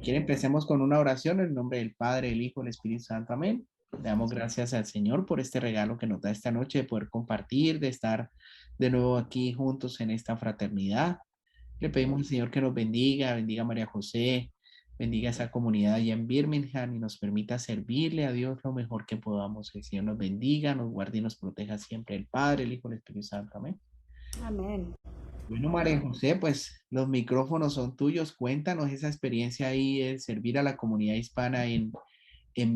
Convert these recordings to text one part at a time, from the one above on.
quiere, empecemos con una oración en el nombre del Padre, el Hijo, el Espíritu Santo. Amén. Le damos gracias al Señor por este regalo que nos da esta noche de poder compartir, de estar de nuevo aquí juntos en esta fraternidad. Le pedimos al Señor que nos bendiga, bendiga a María José, bendiga a esa comunidad allá en Birmingham y nos permita servirle a Dios lo mejor que podamos. Que el Señor nos bendiga, nos guarde y nos proteja siempre el Padre, el Hijo, el Espíritu Santo. Amén. Amén. Bueno, María José, pues los micrófonos son tuyos. Cuéntanos esa experiencia ahí de servir a la comunidad hispana en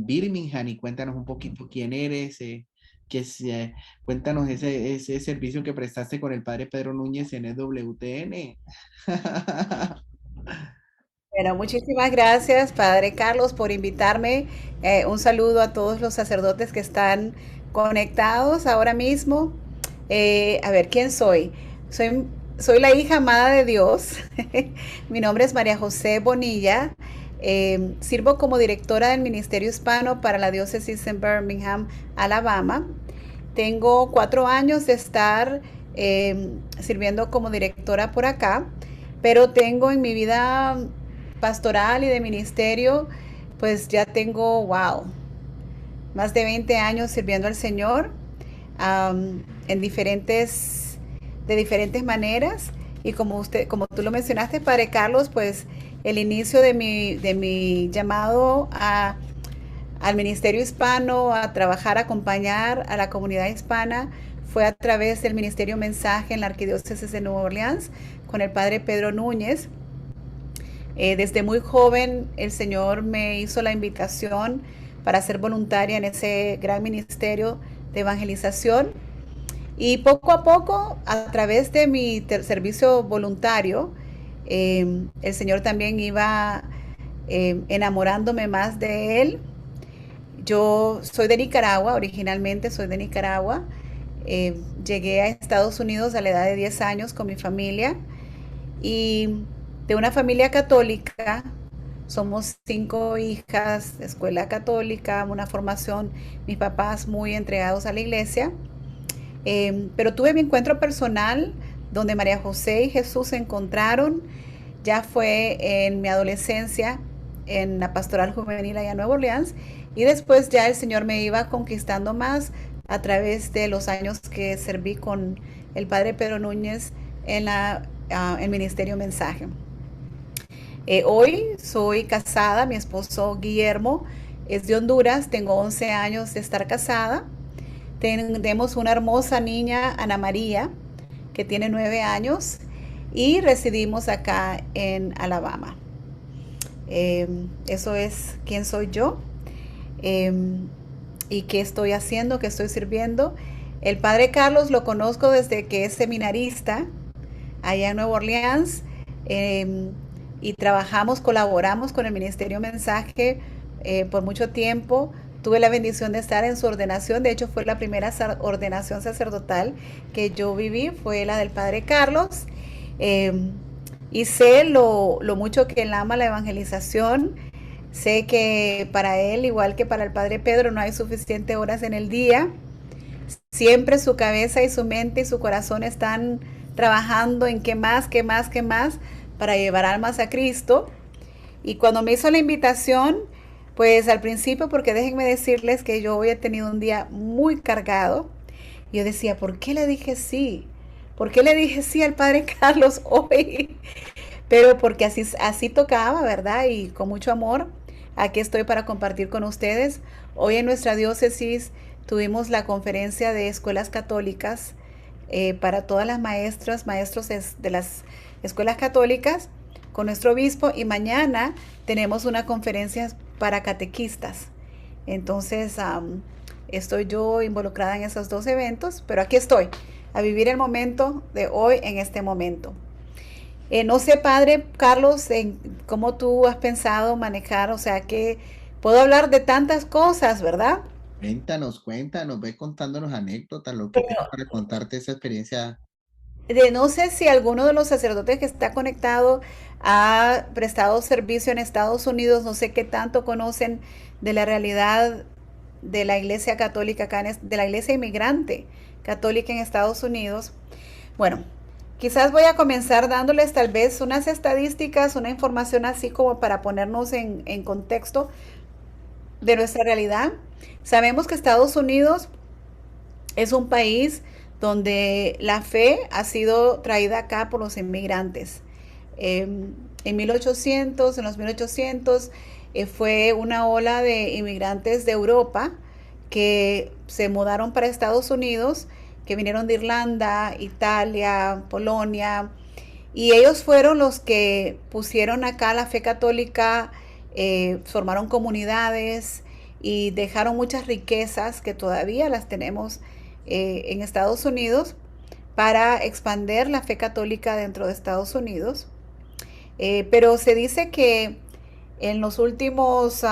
Birmingham y cuéntanos un poquito quién eres, cuéntanos ese servicio que prestaste con el padre Pedro Núñez en el WTN. Bueno, muchísimas gracias, Padre Carlos, por invitarme. Un saludo a todos los sacerdotes que están conectados ahora mismo. A ver, ¿quién soy? Soy, soy la hija amada de Dios. Mi nombre es María José Bonilla. Sirvo como directora del Ministerio Hispano para la diócesis en Birmingham, Alabama. Tengo 4 años de estar sirviendo como directora por acá, pero tengo en mi vida pastoral y de ministerio, pues ya tengo, wow, más de 20 años sirviendo al Señor en de diferentes maneras. Y como tú lo mencionaste, Padre Carlos, pues el inicio de mi llamado al ministerio hispano, a trabajar, a acompañar a la comunidad hispana, fue a través del Ministerio Mensaje en la Arquidiócesis de Nueva Orleans, con el Padre Pedro Núñez. Desde muy joven el Señor me hizo la invitación para ser voluntaria en ese gran ministerio de evangelización. Y poco a poco, a través de mi servicio voluntario, el Señor también iba enamorándome más de Él. Yo soy de Nicaragua, originalmente soy de Nicaragua. Llegué a Estados Unidos a la edad de 10 años con mi familia y de una familia católica. Somos 5 hijas, escuela católica, una formación, mis papás muy entregados a la iglesia. Pero tuve mi encuentro personal donde María José y Jesús se encontraron. Ya fue en mi adolescencia, en la pastoral juvenil allá en Nueva Orleans. Y después ya el Señor me iba conquistando más a través de los años que serví con el Padre Pedro Núñez en el Ministerio Mensaje. Hoy soy casada, mi esposo Guillermo es de Honduras, tengo 11 años de estar casada. Tenemos una hermosa niña, Ana María, que tiene 9 años y residimos acá en Alabama. Eso es quién soy yo eh, y qué estoy haciendo, qué estoy sirviendo. El Padre Carlos lo conozco desde que es seminarista allá en Nueva Orleans. Y colaboramos con el Ministerio Mensaje por mucho tiempo. Tuve la bendición de estar en su ordenación. De hecho, fue la primera ordenación sacerdotal que yo viví, fue la del Padre Carlos. Y sé lo mucho que él ama la evangelización. Sé que para él, igual que para el Padre Pedro, no hay suficientes horas en el día. Siempre su cabeza y su mente y su corazón están trabajando en qué más, qué más, qué más, para llevar almas a Cristo. Y cuando me hizo la invitación, pues al principio, porque déjenme decirles que yo hoy he tenido un día muy cargado, yo decía, ¿por qué le dije sí? ¿Por qué le dije sí al Padre Carlos hoy? Pero porque así tocaba, ¿verdad? Y con mucho amor, aquí estoy para compartir con ustedes. Hoy en nuestra diócesis tuvimos la conferencia de escuelas católicas para todas las maestros de las escuelas católicas con nuestro obispo, y mañana tenemos una conferencia para catequistas. Entonces estoy yo involucrada en esos dos eventos, pero aquí estoy, a vivir el momento de hoy en este momento. No sé, Padre Carlos, en cómo tú has pensado manejar, o sea, que puedo hablar de tantas cosas, ¿verdad? Cuéntanos, ve contándonos anécdotas, lo que tengas para contarte esa experiencia. No sé si alguno de los sacerdotes que está conectado ha prestado servicio en Estados Unidos, no sé qué tanto conocen de la realidad de la iglesia católica acá, de la iglesia inmigrante católica en Estados Unidos. Bueno, Quizás voy a comenzar dándoles tal vez unas estadísticas, una información así como para ponernos en contexto de nuestra realidad. Sabemos que Estados Unidos es un país donde la fe ha sido traída acá por los inmigrantes. En 1800, en los 1800, fue una ola de inmigrantes de Europa que se mudaron para Estados Unidos, que vinieron de Irlanda, Italia, Polonia, y ellos fueron los que pusieron acá la fe católica, formaron comunidades y dejaron muchas riquezas que todavía las tenemos en Estados Unidos para expandir la fe católica dentro de Estados Unidos. Pero se dice que en los últimos,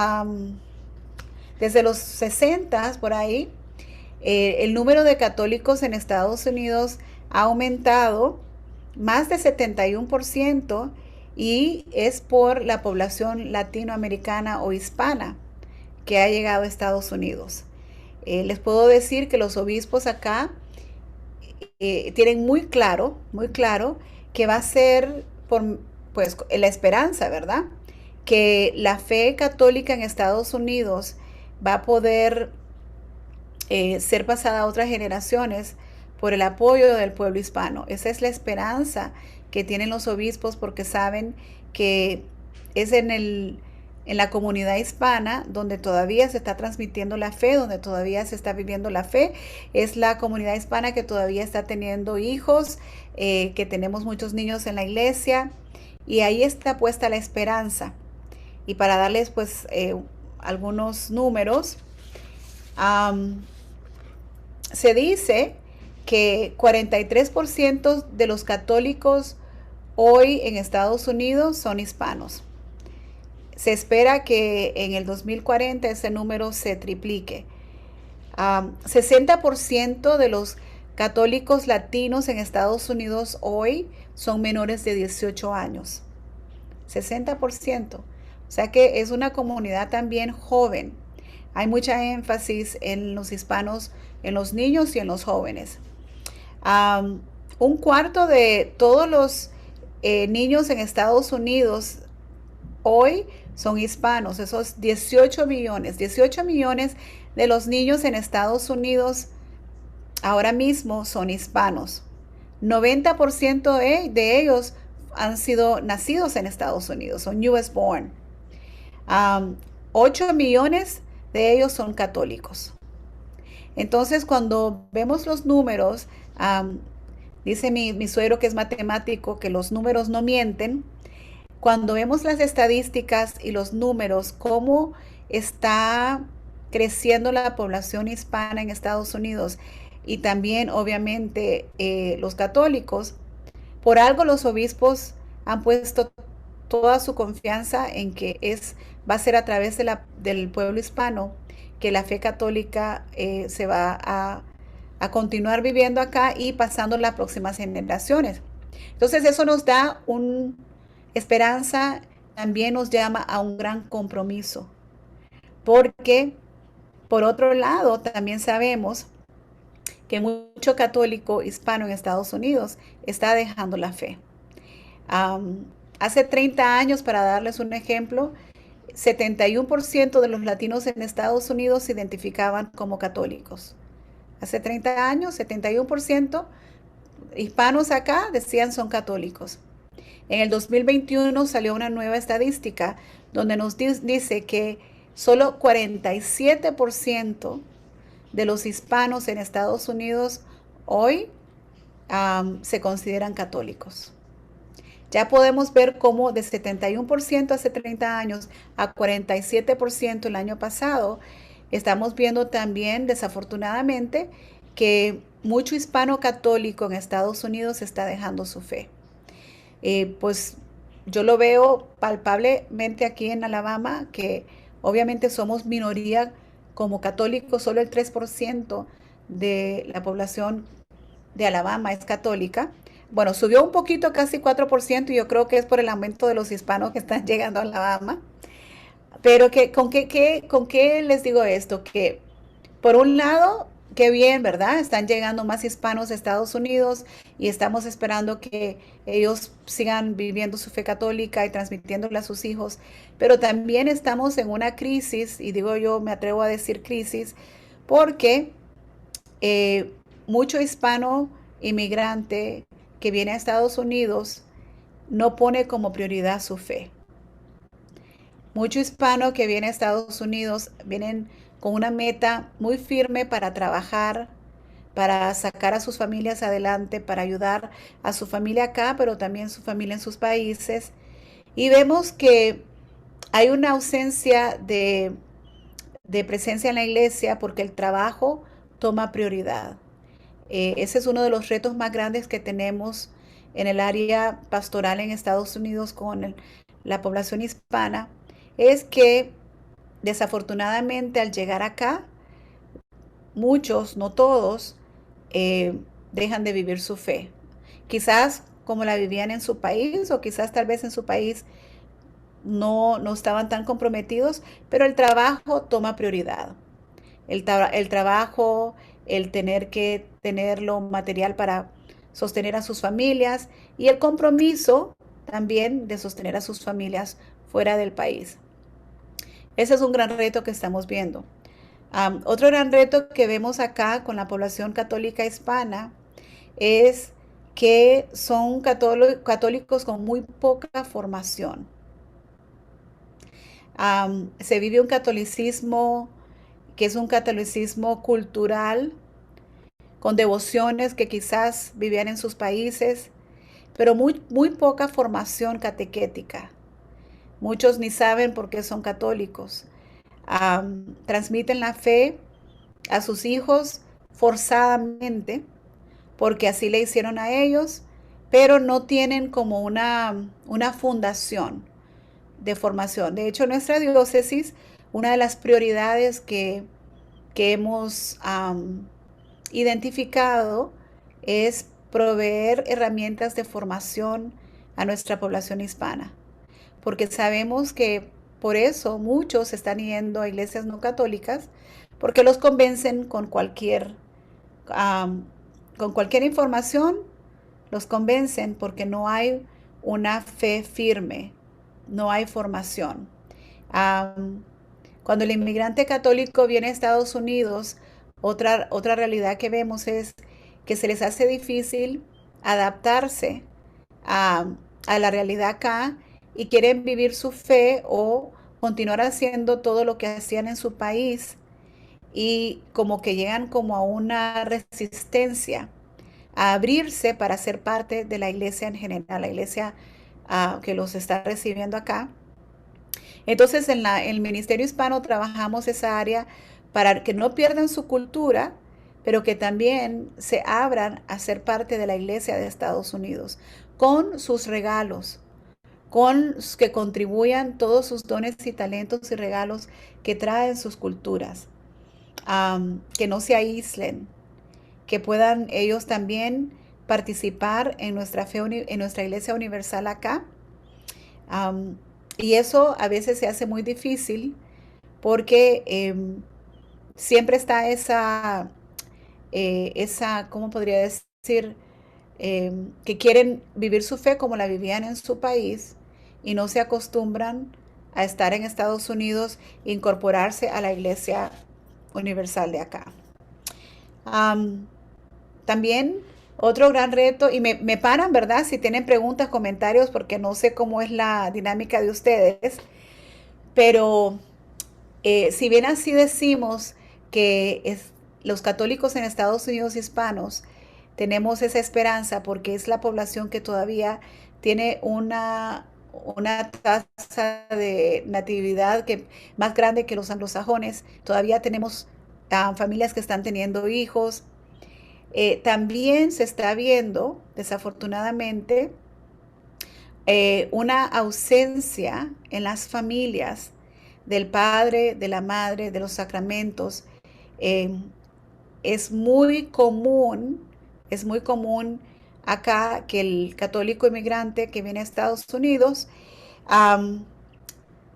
desde los 60 por ahí, el número de católicos en Estados Unidos ha aumentado más de 71% y es por la población latinoamericana o hispana que ha llegado a Estados Unidos. Les puedo decir que los obispos acá tienen muy claro que va a ser por, pues, la esperanza, ¿verdad? Que la fe católica en Estados Unidos va a poder ser pasada a otras generaciones por el apoyo del pueblo hispano. Esa es la esperanza que tienen los obispos porque saben que es en la comunidad hispana donde todavía se está transmitiendo la fe, donde todavía se está viviendo la fe. Es la comunidad hispana que todavía está teniendo hijos, que tenemos muchos niños en la iglesia y ahí está puesta la esperanza. Y para darles pues algunos números, se dice que 43% de los católicos hoy en Estados Unidos son hispanos. Se espera que en el 2040 ese número se triplique. 60% de los católicos latinos en Estados Unidos hoy son menores de 18 años. 60%. O sea que es una comunidad también joven. Hay mucha énfasis en los hispanos, en los niños y en los jóvenes. Un cuarto de todos los niños en Estados Unidos hoy son hispanos. Esos 18 millones de los niños en Estados Unidos ahora mismo son hispanos. 90% de ellos han sido nacidos en Estados Unidos, son US born. 8 millones de ellos son católicos. Entonces, cuando vemos los números, dice mi suegro que es matemático, que los números no mienten. Cuando vemos las estadísticas y los números, cómo está creciendo la población hispana en Estados Unidos y también, obviamente, los católicos, por algo los obispos han puesto toda su confianza en que va a ser a través del pueblo hispano que la fe católica se va a continuar viviendo acá y pasando las próximas generaciones. Entonces eso nos da una esperanza, también nos llama a un gran compromiso, porque por otro lado también sabemos que mucho católico hispano en Estados Unidos está dejando la fe. Hace 30 años, para darles un ejemplo, 71% de los latinos en Estados Unidos se identificaban como católicos. Hace 30 años, 71% hispanos acá decían son católicos. En el 2021 salió una nueva estadística donde nos dice que solo 47% de los hispanos en Estados Unidos hoy se consideran católicos. Ya podemos ver cómo de 71% hace 30 años a 47% el año pasado, estamos viendo también, desafortunadamente, que mucho hispano católico en Estados Unidos está dejando su fe. Pues yo lo veo palpablemente aquí en Alabama, que obviamente somos minoría como católicos, solo el 3% de la población de Alabama es católica. Bueno, subió un poquito, casi 4%, y yo creo que es por el aumento de los hispanos que están llegando a Alabama. Pero ¿con qué les digo esto? Que por un lado qué bien, ¿verdad? Están llegando más hispanos a Estados Unidos y estamos esperando que ellos sigan viviendo su fe católica y transmitiéndola a sus hijos. Pero también estamos en una crisis, y digo yo, me atrevo a decir crisis, porque eh, mucho hispano inmigrante que viene a Estados Unidos no pone como prioridad su fe. Mucho hispano que viene a Estados Unidos vienen con una meta muy firme para trabajar, para sacar a sus familias adelante, para ayudar a su familia acá, pero también su familia en sus países. Y vemos que hay una ausencia de presencia en la iglesia porque el trabajo toma prioridad. Ese es uno de los retos más grandes que tenemos en el área pastoral en Estados Unidos con la población hispana, es que desafortunadamente al llegar acá, muchos, no todos, dejan de vivir su fe. Quizás como la vivían en su país o quizás tal vez en su país no estaban tan comprometidos, pero el trabajo toma prioridad. El trabajo, el tener que tener lo material para sostener a sus familias y el compromiso también de sostener a sus familias fuera del país. Ese es un gran reto que estamos viendo. Otro gran reto que vemos acá con la población católica hispana es que son católicos con muy poca formación. Se vive un catolicismo que es un catolicismo cultural, con devociones que quizás vivían en sus países, pero muy poca formación catequética. Muchos ni saben por qué son católicos. Transmiten la fe a sus hijos forzadamente, porque así le hicieron a ellos, pero no tienen como una fundación de formación. De hecho, nuestra diócesis, una de las prioridades que hemos identificado es proveer herramientas de formación a nuestra población hispana, porque sabemos que por eso muchos están yendo a iglesias no católicas, porque los convencen um, con cualquier información, los convencen porque no hay una fe firme, no hay formación. Um, Cuando el inmigrante católico viene a Estados Unidos, otra realidad que vemos es que se les hace difícil adaptarse a, a la realidad acá y quieren vivir su fe o continuar haciendo todo lo que hacían en su país y como que llegan como a una resistencia a abrirse para ser parte de la iglesia en general, la iglesia que los está recibiendo acá. Entonces, en el Ministerio Hispano trabajamos esa área para que no pierdan su cultura, pero que también se abran a ser parte de la Iglesia de Estados Unidos, con sus regalos, con que contribuyan todos sus dones y talentos y regalos que traen sus culturas, que no se aíslen, que puedan ellos también participar en nuestra fe, en nuestra Iglesia Universal acá. Um, y eso a veces se hace muy difícil porque siempre está ¿cómo podría decir? Que quieren vivir su fe como la vivían en su país y no se acostumbran a estar en Estados Unidos e incorporarse a la Iglesia Universal de acá. Um, También otro gran reto, y me paran, ¿verdad? Si tienen preguntas, comentarios, porque no sé cómo es la dinámica de ustedes, pero si bien así decimos que los católicos en Estados Unidos hispanos tenemos esa esperanza porque es la población que todavía tiene una tasa de natividad más grande que los anglosajones, todavía tenemos familias que están teniendo hijos. También se está viendo, desafortunadamente, una ausencia en las familias del padre, de la madre, de los sacramentos. Eh, es muy común, es muy común acá que el católico inmigrante que viene a Estados Unidos, um,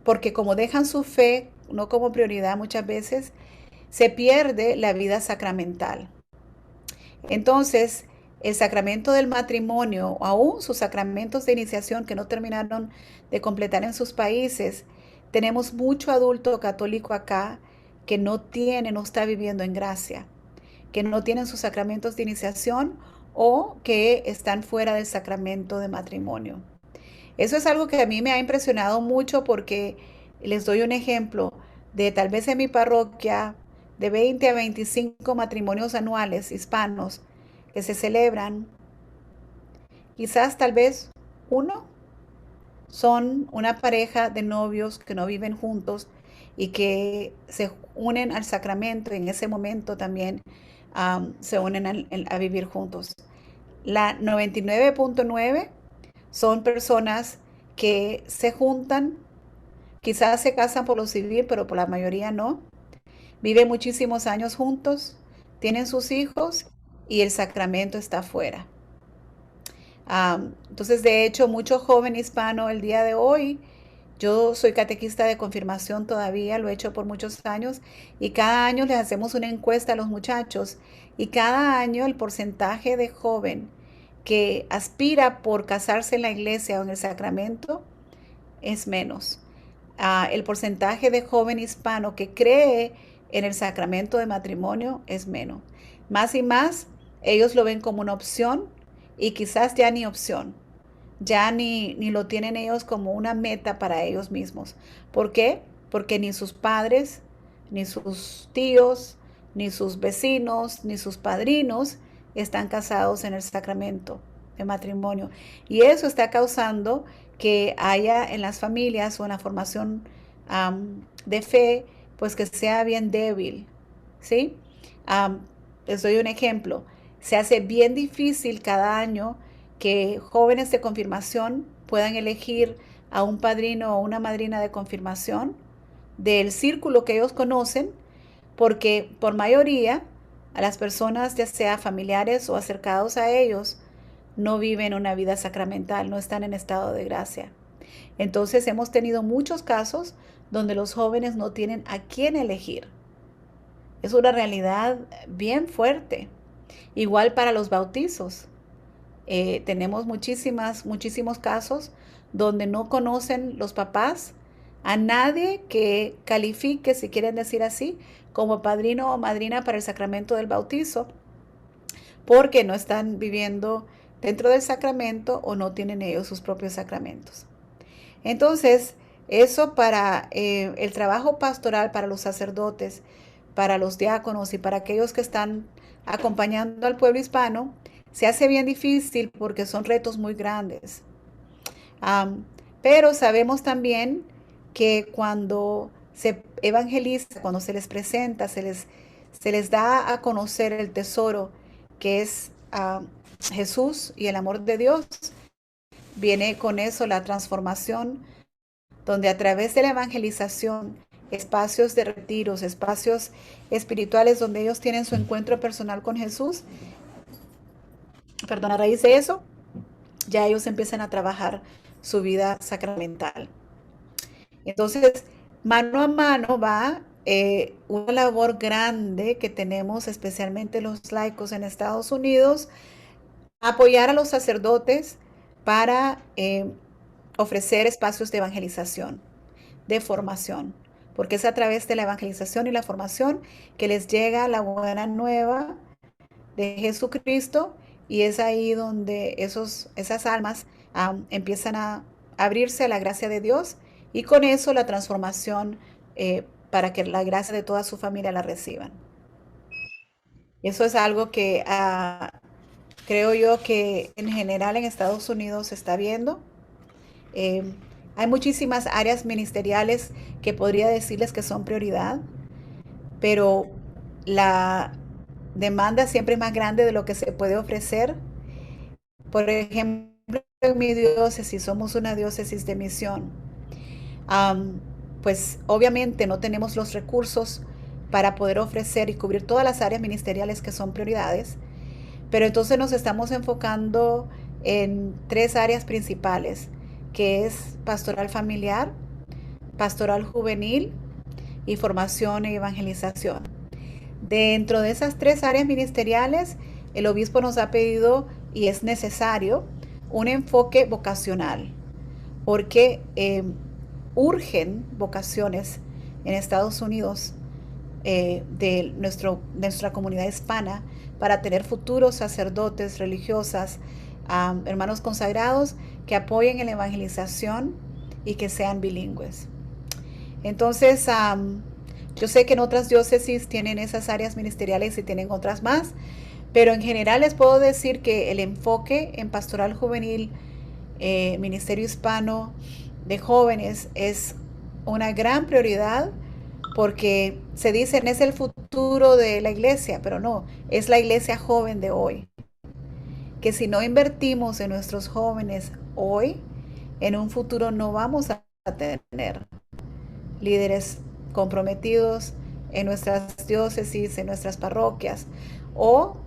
porque como dejan su fe, no como prioridad muchas veces, se pierde la vida sacramental. Entonces, el sacramento del matrimonio, o aún sus sacramentos de iniciación que no terminaron de completar en sus países, tenemos mucho adulto católico acá que no está viviendo en gracia, que no tienen sus sacramentos de iniciación o que están fuera del sacramento de matrimonio. Eso es algo que a mí me ha impresionado mucho porque les doy un ejemplo de tal vez en mi parroquia de 20 a 25 matrimonios anuales hispanos que se celebran, quizás tal vez uno son una pareja de novios que no viven juntos y que se unen al sacramento y en ese momento también se unen a vivir juntos. La 99.9 son personas que se juntan, quizás se casan por lo civil, pero por la mayoría no. Viven muchísimos años juntos, tienen sus hijos y el sacramento está afuera. Entonces, de hecho, mucho joven hispano el día de hoy, yo soy catequista de confirmación todavía, lo he hecho por muchos años y cada año les hacemos una encuesta a los muchachos y cada año el porcentaje de joven que aspira por casarse en la iglesia o en el sacramento es menos. El porcentaje de joven hispano que cree en el sacramento de matrimonio es menos. Más y más, ellos lo ven como una opción y quizás ya ni opción, ya ni lo tienen ellos como una meta para ellos mismos. ¿Por qué? Porque ni sus padres, ni sus tíos, ni sus vecinos, ni sus padrinos están casados en el sacramento de matrimonio. Y eso está causando que haya en las familias una formación de fe, pues que sea bien débil, ¿sí? Les doy un ejemplo. Se hace bien difícil cada año que jóvenes de confirmación puedan elegir a un padrino o una madrina de confirmación del círculo que ellos conocen, porque por mayoría a las personas, ya sea familiares o acercados a ellos, no viven una vida sacramental, no están en estado de gracia. Entonces hemos tenido muchos casos donde los jóvenes no tienen a quién elegir. Es una realidad bien fuerte. Igual para los bautizos. Tenemos muchísimos casos donde no conocen los papás a nadie que califique, si quieren decir así, como padrino o madrina para el sacramento del bautizo, porque no están viviendo dentro del sacramento o no tienen ellos sus propios sacramentos. Entonces, eso para el trabajo pastoral, para los sacerdotes, para los diáconos y para aquellos que están acompañando al pueblo hispano, se hace bien difícil porque son retos muy grandes. Pero sabemos también que cuando se evangeliza, cuando se les presenta, se les da a conocer el tesoro que es Jesús y el amor de Dios, viene con eso la transformación, donde a través de la evangelización, espacios de retiros, espacios espirituales donde ellos tienen su encuentro personal con Jesús, a raíz de eso, ya ellos empiezan a trabajar su vida sacramental. Entonces, mano a mano va una labor grande que tenemos, especialmente los laicos en Estados Unidos, apoyar a los sacerdotes para ofrecer espacios de evangelización, de formación, porque es a través de la evangelización y la formación que les llega la buena nueva de Jesucristo y es ahí donde esas almas empiezan a abrirse a la gracia de Dios y con eso la transformación para que la gracia de toda su familia la reciban. Eso es algo que creo yo que en general en Estados Unidos se está viendo. Eh, Hay muchísimas áreas ministeriales que podría decirles que son prioridad, pero la demanda siempre es más grande de lo que se puede ofrecer. Por ejemplo, en mi diócesis somos una diócesis de misión. Pues obviamente no tenemos los recursos para poder ofrecer y cubrir todas las áreas ministeriales que son prioridades, pero entonces nos estamos enfocando en tres áreas principales, que es pastoral familiar, pastoral juvenil y formación e evangelización. Dentro de esas 3 áreas ministeriales, el obispo nos ha pedido, y es necesario, un enfoque vocacional, porque urgen vocaciones en Estados Unidos de nuestra comunidad hispana para tener futuros sacerdotes, religiosas, hermanos consagrados que apoyen en la evangelización y que sean bilingües. Entonces, yo sé que en otras diócesis tienen esas áreas ministeriales y tienen otras más, pero en general les puedo decir que el enfoque en pastoral juvenil, ministerio hispano de jóvenes es una gran prioridad, porque se dicen es el futuro de la iglesia, pero no, es la iglesia joven de hoy. Que si no invertimos en nuestros jóvenes hoy, en un futuro no vamos a tener líderes comprometidos en nuestras diócesis, en nuestras parroquias o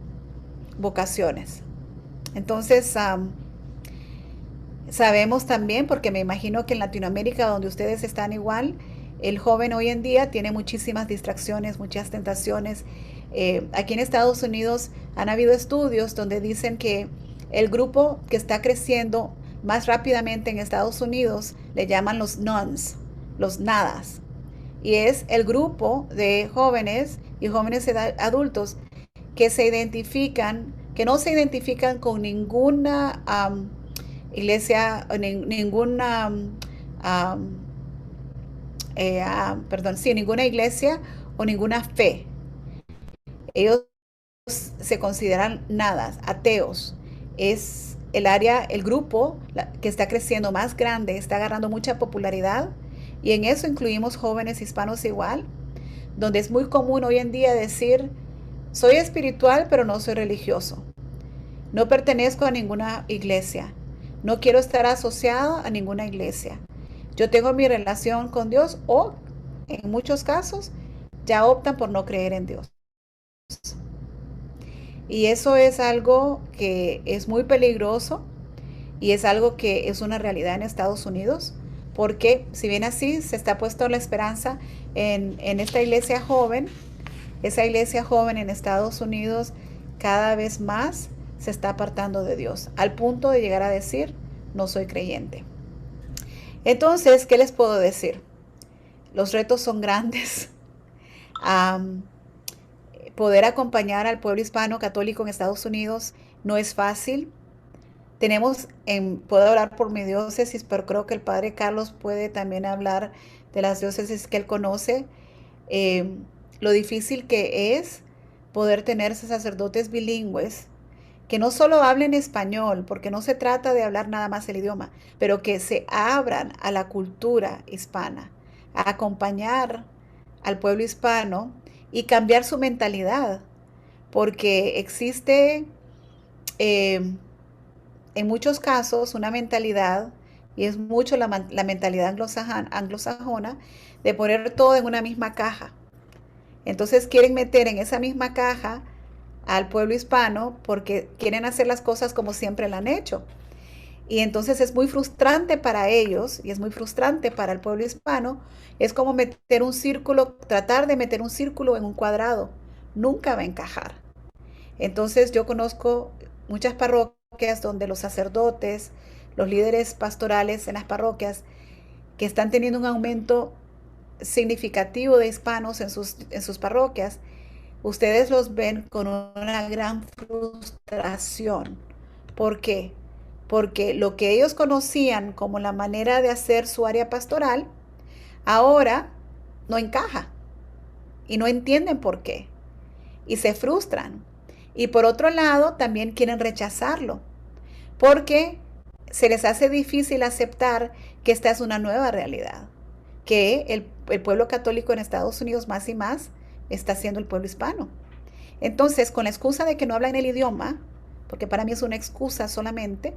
vocaciones. Entonces, sabemos también, porque me imagino que en Latinoamérica, donde ustedes están igual, el joven hoy en día tiene muchísimas distracciones, muchas tentaciones. Aquí en Estados Unidos han habido estudios donde dicen que el grupo que está creciendo más rápidamente en Estados Unidos le llaman los nones, los nadas. Y es el grupo de jóvenes y jóvenes adultos que se identifican, que no se identifican con ninguna iglesia, ninguna, ninguna iglesia o ninguna fe. Ellos se consideran nada, ateos. Es el área, el grupo que está creciendo más grande, está agarrando mucha popularidad, y en eso incluimos jóvenes hispanos igual, donde es muy común hoy en día decir, soy espiritual pero no soy religioso, no pertenezco a ninguna iglesia, no quiero estar asociado a ninguna iglesia, yo tengo mi relación con Dios, o en muchos casos ya optan por no creer en Dios. Y eso es algo que es muy peligroso, y es algo que es una realidad en Estados Unidos, porque si bien así se está puesto la esperanza en esta iglesia joven, esa iglesia joven en Estados Unidos cada vez más se está apartando de Dios, al punto de llegar a decir, no soy creyente. Entonces, ¿qué les puedo decir? Los retos son grandes. Poder acompañar al pueblo hispano católico en Estados Unidos no es fácil. Puedo hablar por mi diócesis, pero creo que el padre Carlos puede también hablar de las diócesis que él conoce. Lo difícil que es poder tener sacerdotes bilingües que no solo hablen español, porque no se trata de hablar nada más el idioma, pero que se abran a la cultura hispana, a acompañar al pueblo hispano y cambiar su mentalidad, porque existe en muchos casos una mentalidad, y es mucho la mentalidad anglosajona, de poner todo en una misma caja. Entonces quieren meter en esa misma caja al pueblo hispano porque quieren hacer las cosas como siempre la han hecho. Y entonces es muy frustrante para ellos y es muy frustrante para el pueblo hispano. Es como meter un círculo, tratar de meter un círculo en un cuadrado. Nunca va a encajar. Entonces yo conozco muchas parroquias donde los sacerdotes, los líderes pastorales en las parroquias, que están teniendo un aumento significativo de hispanos en sus parroquias, ustedes los ven con una gran frustración. ¿Por qué? Porque lo que ellos conocían como la manera de hacer su área pastoral, ahora no encaja y no entienden por qué y se frustran. Y por otro lado, también quieren rechazarlo porque se les hace difícil aceptar que esta es una nueva realidad, que el pueblo católico en Estados Unidos más y más está siendo el pueblo hispano. Entonces, con la excusa de que no hablan el idioma, porque para mí es una excusa solamente,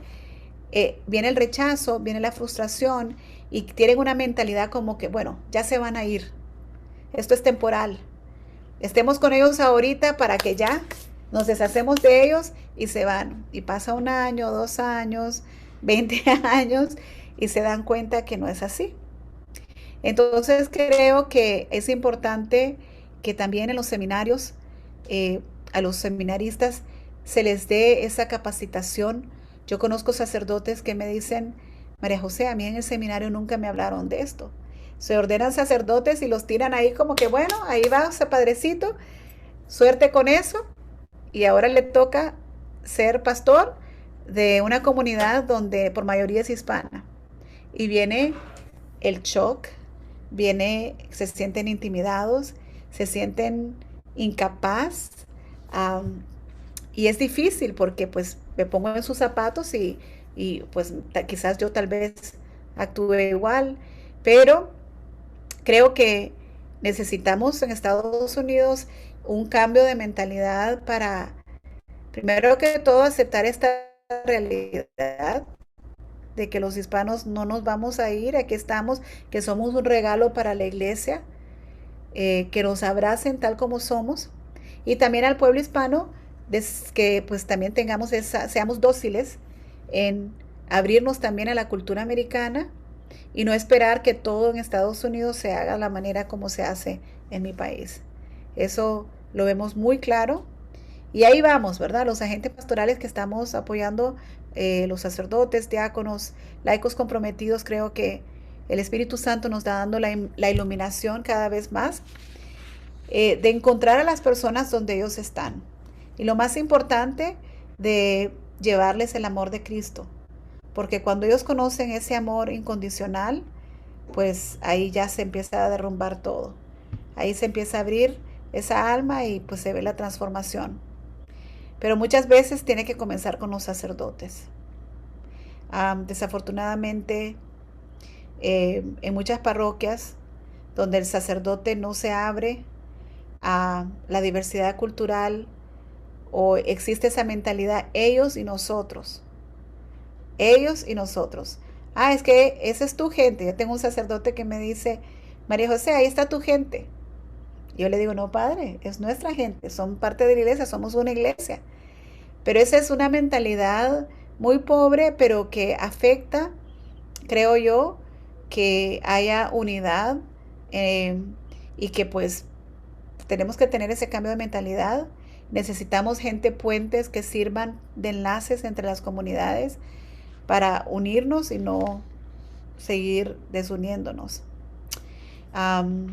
viene el rechazo, viene la frustración, y tienen una mentalidad como que, bueno, ya se van a ir, esto es temporal, estemos con ellos ahorita para que ya nos deshacemos de ellos y se van. Y pasa 1 año, 2 años, 20 años y se dan cuenta que no es así. Entonces creo que es importante que también en los seminarios a los seminaristas se les dé esa capacitación. Yo conozco sacerdotes que me dicen, María José, a mí en el seminario nunca me hablaron de esto. Se ordenan sacerdotes y los tiran ahí como que, bueno, ahí va ese padrecito, suerte con eso. Y ahora le toca ser pastor de una comunidad donde por mayoría es hispana. Y viene el shock, se sienten intimidados, se sienten incapaz, um, y es difícil porque pues me pongo en sus zapatos y pues quizás yo tal vez actúe igual, pero creo que necesitamos en Estados Unidos un cambio de mentalidad para, primero que todo, aceptar esta realidad de que los hispanos no nos vamos a ir, aquí estamos, que somos un regalo para la iglesia, que nos abracen tal como somos, y también al pueblo hispano, que pues también seamos dóciles en abrirnos también a la cultura americana y no esperar que todo en Estados Unidos se haga de la manera como se hace en mi país. Eso lo vemos muy claro y ahí vamos, ¿verdad? Los agentes pastorales que estamos apoyando, los sacerdotes, diáconos, laicos comprometidos, creo que el Espíritu Santo nos está dando la iluminación cada vez más, de encontrar a las personas donde ellos están. Y lo más importante, de llevarles el amor de Cristo. Porque cuando ellos conocen ese amor incondicional, pues ahí ya se empieza a derrumbar todo. Ahí se empieza a abrir esa alma y pues se ve la transformación. Pero muchas veces tiene que comenzar con los sacerdotes. Desafortunadamente, en muchas parroquias donde el sacerdote no se abre a la diversidad cultural o existe esa mentalidad ellos y nosotros. Ah, es que esa es tu gente. Yo tengo un sacerdote que me dice, María José, ahí está tu gente. Yo le digo, no, padre, es nuestra gente, son parte de la iglesia, somos una iglesia. Pero esa es una mentalidad muy pobre, pero que afecta, creo yo, que haya unidad, eh, y que pues tenemos que tener ese cambio de mentalidad. Necesitamos gente puentes que sirvan de enlaces entre las comunidades para unirnos y no seguir desuniéndonos. Um,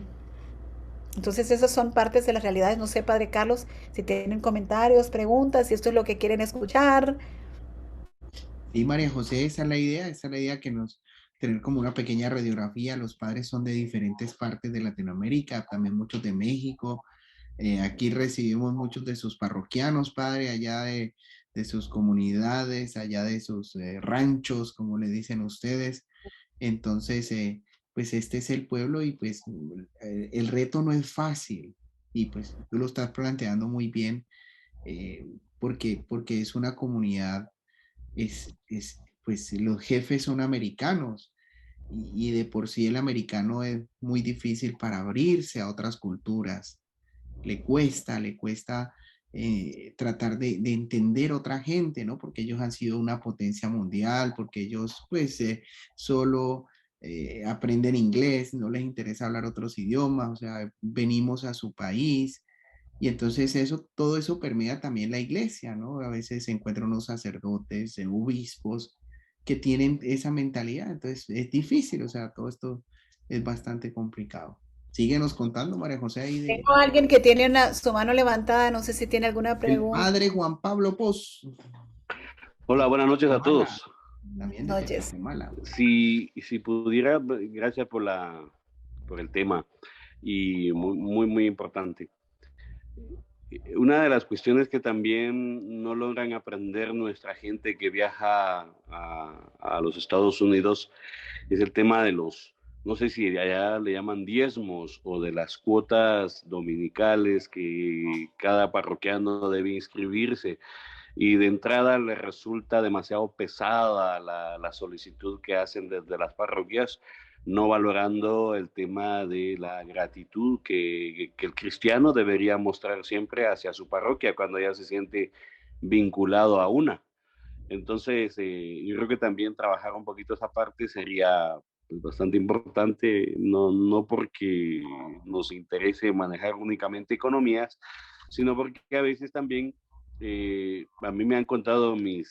entonces esas son partes de las realidades. No sé, Padre Carlos, si tienen comentarios, preguntas, si esto es lo que quieren escuchar. Sí, María José, esa es la idea que nos, tener como una pequeña radiografía. Los padres son de diferentes partes de Latinoamérica, también muchos de México. Aquí recibimos muchos de sus parroquianos, padre, allá de sus comunidades, allá de sus ranchos, como le dicen ustedes. Entonces, pues este es el pueblo y pues el reto no es fácil y pues tú lo estás planteando muy bien, porque es una comunidad, pues los jefes son americanos y de por sí el americano es muy difícil para abrirse a otras culturas. Le cuesta tratar de entender otra gente, ¿no? Porque ellos han sido una potencia mundial, porque ellos pues solo aprenden inglés, no les interesa hablar otros idiomas, o sea, venimos a su país y entonces eso, todo eso permea también la iglesia, ¿no? A veces se encuentran unos sacerdotes, obispos que tienen esa mentalidad, entonces es difícil, o sea, todo esto es bastante complicado. Síguenos contando, María José, ahí de Tengo a alguien que tiene su mano levantada, no sé si tiene alguna el pregunta. padre Juan Pablo Poz, Hola, buenas noches a Guatemala, todos. también desde Noches. Guatemala. Si pudiera, gracias por el tema y muy importante. Una de las cuestiones que también no logran aprender nuestra gente que viaja a los Estados Unidos es el tema de los, no sé si allá le llaman diezmos o de las cuotas dominicales que cada parroquiano debe inscribirse. Y de entrada le resulta demasiado pesada la solicitud que hacen desde las parroquias, no valorando el tema de la gratitud que el cristiano debería mostrar siempre hacia su parroquia cuando ya se siente vinculado a una. Entonces, yo creo que también trabajar un poquito esa parte sería pues, bastante importante, no porque nos interese manejar únicamente economías, sino porque a veces también a mí me han contado mis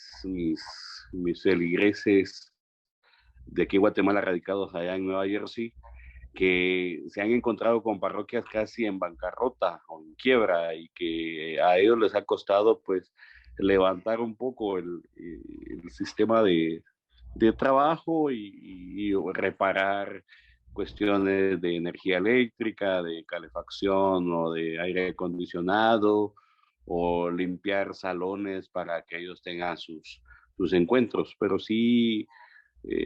feligreses de aquí Guatemala radicados allá en Nueva Jersey, que se han encontrado con parroquias casi en bancarrota o en quiebra y que a ellos les ha costado pues levantar un poco el sistema de trabajo y reparar cuestiones de energía eléctrica, de calefacción o de aire acondicionado o limpiar salones para que ellos tengan sus encuentros. Pero sí,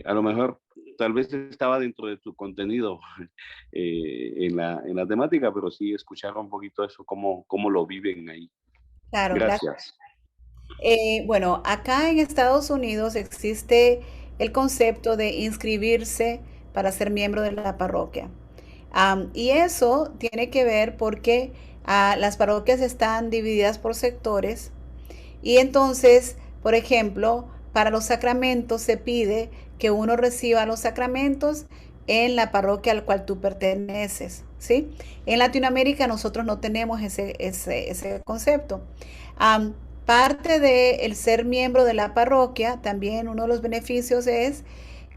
a lo mejor tal vez estaba dentro de tu contenido en la temática, pero sí escuchar un poquito eso, cómo lo viven ahí. Claro, gracias. Gracias. Bueno, acá en Estados Unidos existe el concepto de inscribirse para ser miembro de la parroquia. Y eso tiene que ver porque las parroquias están divididas por sectores y entonces, por ejemplo, para los sacramentos se pide que uno reciba los sacramentos en la parroquia al cual tú perteneces, ¿sí? En Latinoamérica nosotros no tenemos ese concepto. Parte de el ser miembro de la parroquia, también uno de los beneficios es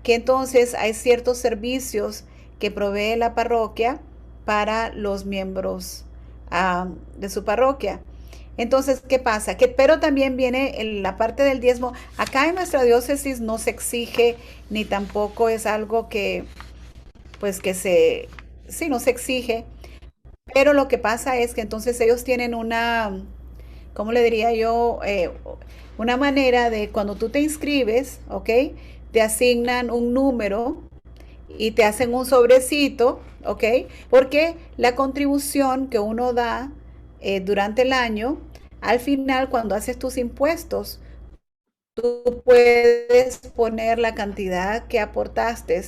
que entonces hay ciertos servicios que provee la parroquia para los miembros de su parroquia. Entonces, ¿qué pasa? Pero también viene la parte del diezmo. Acá en nuestra diócesis no se exige, ni tampoco es algo que, pues sí, no se exige. Pero lo que pasa es que entonces ellos tienen ¿cómo le diría yo? Una manera de cuando tú te inscribes, ¿ok? Te asignan un número y te hacen un sobrecito, ¿ok? Porque la contribución que uno da durante el año, al final cuando haces tus impuestos, tú puedes poner la cantidad que aportaste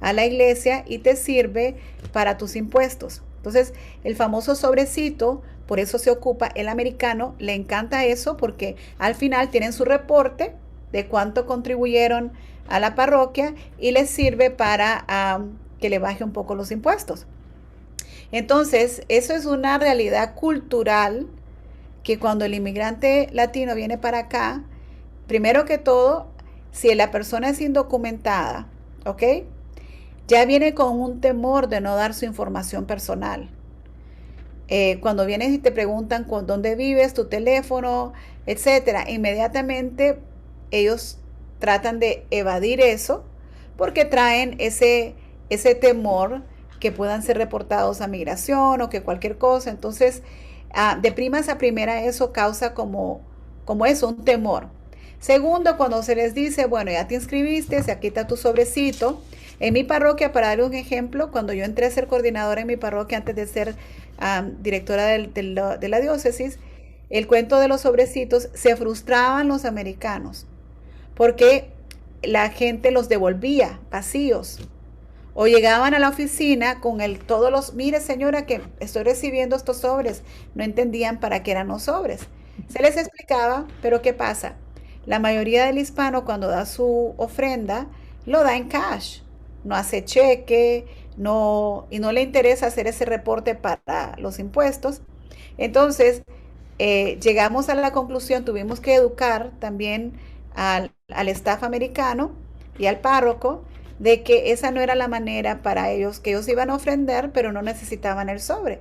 a la iglesia y te sirve para tus impuestos. Entonces, el famoso sobrecito, por eso se ocupa el americano, le encanta eso porque al final tienen su reporte de cuánto contribuyeron a la parroquia y les sirve para que le baje un poco los impuestos. Entonces, eso es una realidad cultural que cuando el inmigrante latino viene para acá, primero que todo, si la persona es indocumentada, ¿ok? Ya viene con un temor de no dar su información personal. Cuando vienes y te preguntan con dónde vives, tu teléfono, etcétera, inmediatamente ellos tratan de evadir eso porque traen ese temor que puedan ser reportados a migración o que cualquier cosa. Entonces, de primas a primera eso causa como eso, un temor. Segundo, cuando se les dice, bueno, ya te inscribiste, aquí está tu sobrecito. En mi parroquia, para dar un ejemplo, cuando yo entré a ser coordinadora en mi parroquia antes de ser directora de la diócesis, el cuento de los sobrecitos, se frustraban los americanos porque la gente los devolvía vacíos o llegaban a la oficina con mire señora que estoy recibiendo estos sobres, no entendían para qué eran los sobres. Se les explicaba, pero ¿qué pasa? La mayoría del hispano cuando da su ofrenda lo da en cash, no hace cheque, y no le interesa hacer ese reporte para los impuestos. Entonces, llegamos a la conclusión, tuvimos que educar también al staff americano y al párroco de que esa no era la manera para ellos, que ellos iban a ofrendar, pero no necesitaban el sobre.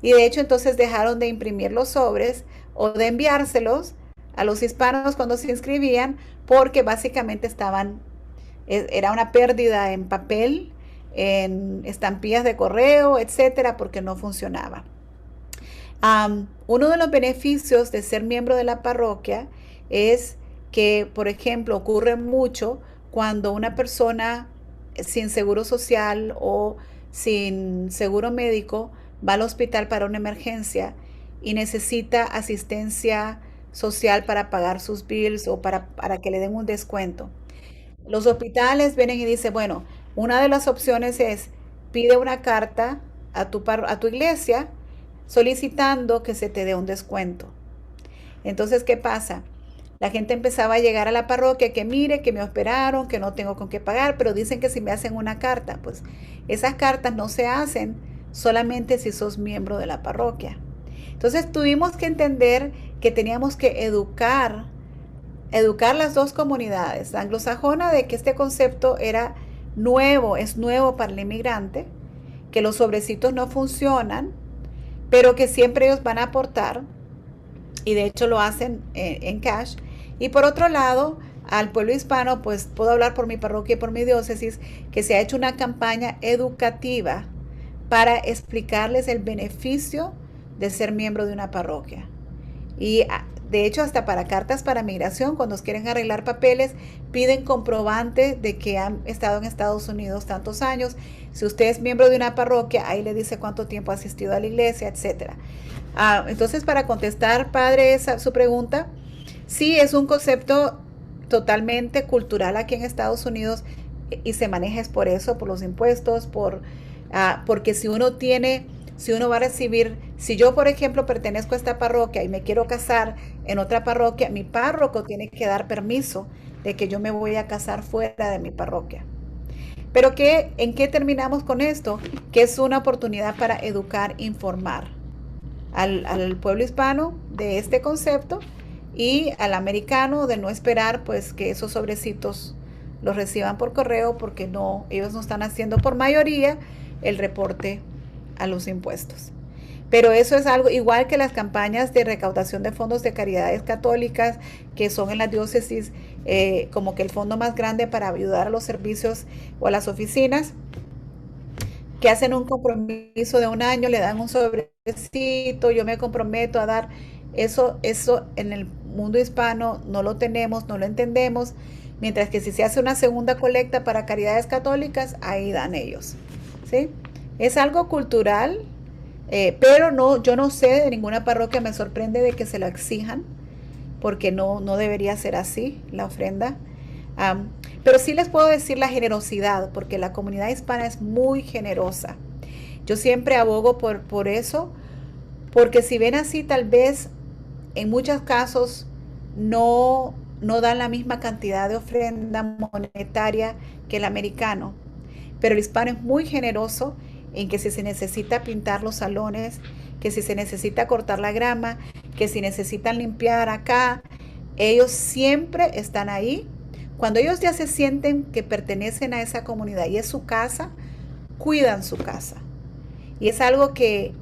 Y de hecho, entonces dejaron de imprimir los sobres o de enviárselos a los hispanos cuando se inscribían, porque básicamente era una pérdida en papel, en estampillas de correo, etcétera, porque no funcionaba. Uno de los beneficios de ser miembro de la parroquia es que, por ejemplo, ocurre mucho cuando una persona sin seguro social o sin seguro médico va al hospital para una emergencia y necesita asistencia social para pagar sus bills o para que le den un descuento. Los hospitales vienen y dicen, bueno, una de las opciones es pide una carta a tu iglesia solicitando que se te dé un descuento. Entonces, ¿qué pasa? La gente empezaba a llegar a la parroquia que mire, que me operaron, que no tengo con qué pagar, pero dicen que si me hacen una carta, pues esas cartas no se hacen solamente si sos miembro de la parroquia. Entonces tuvimos que entender que teníamos que educar las dos comunidades, la anglosajona de que este concepto era nuevo, es nuevo para el inmigrante, que los sobrecitos no funcionan, pero que siempre ellos van a aportar, y de hecho lo hacen en cash. Y por otro lado, al pueblo hispano, pues puedo hablar por mi parroquia y por mi diócesis, que se ha hecho una campaña educativa para explicarles el beneficio de ser miembro de una parroquia. Y de hecho, hasta para cartas para migración, cuando quieren arreglar papeles, piden comprobante de que han estado en Estados Unidos tantos años. Si usted es miembro de una parroquia, ahí le dice cuánto tiempo ha asistido a la iglesia, etc. Entonces, para contestar, padre, su pregunta, sí, es un concepto totalmente cultural aquí en Estados Unidos y se maneja es por eso, por los impuestos, porque si uno va a recibir, si yo por ejemplo pertenezco a esta parroquia y me quiero casar en otra parroquia, mi párroco tiene que dar permiso de que yo me voy a casar fuera de mi parroquia. Pero ¿en qué terminamos con esto? Que es una oportunidad para educar, informar al pueblo hispano de este concepto y al americano de no esperar pues que esos sobrecitos los reciban por correo, porque ellos no están haciendo por mayoría el reporte a los impuestos. Pero eso es algo igual que las campañas de recaudación de fondos de caridades católicas, que son en las diócesis como que el fondo más grande para ayudar a los servicios o a las oficinas, que hacen un compromiso de un año, le dan un sobrecito, yo me comprometo a dar eso en el mundo hispano no lo tenemos, no lo entendemos, mientras que si se hace una segunda colecta para caridades católicas, ahí dan ellos, ¿sí? Es algo cultural, pero yo no sé de ninguna parroquia, me sorprende de que se lo exijan, porque no debería ser así la ofrenda. Pero sí les puedo decir la generosidad, porque la comunidad hispana es muy generosa. Yo siempre abogo por eso, porque si ven así, tal vez en muchos casos no dan la misma cantidad de ofrenda monetaria que el americano, pero el hispano es muy generoso en que si se necesita pintar los salones, que si se necesita cortar la grama, que si necesitan limpiar acá, ellos siempre están ahí. Cuando ellos ya se sienten que pertenecen a esa comunidad y es su casa, cuidan su casa. Y es algo que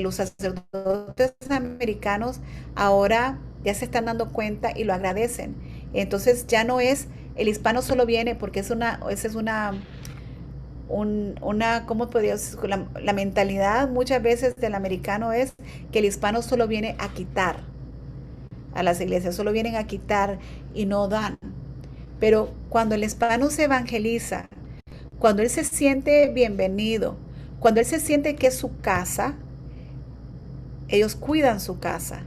los sacerdotes americanos ahora ya se están dando cuenta y lo agradecen. Entonces ya no es, el hispano solo viene porque ¿cómo podría decir? La mentalidad muchas veces del americano es que el hispano solo viene a quitar a las iglesias, solo vienen a quitar y no dan. Pero cuando el hispano se evangeliza, cuando él se siente bienvenido, cuando él se siente que es su casa, ellos cuidan su casa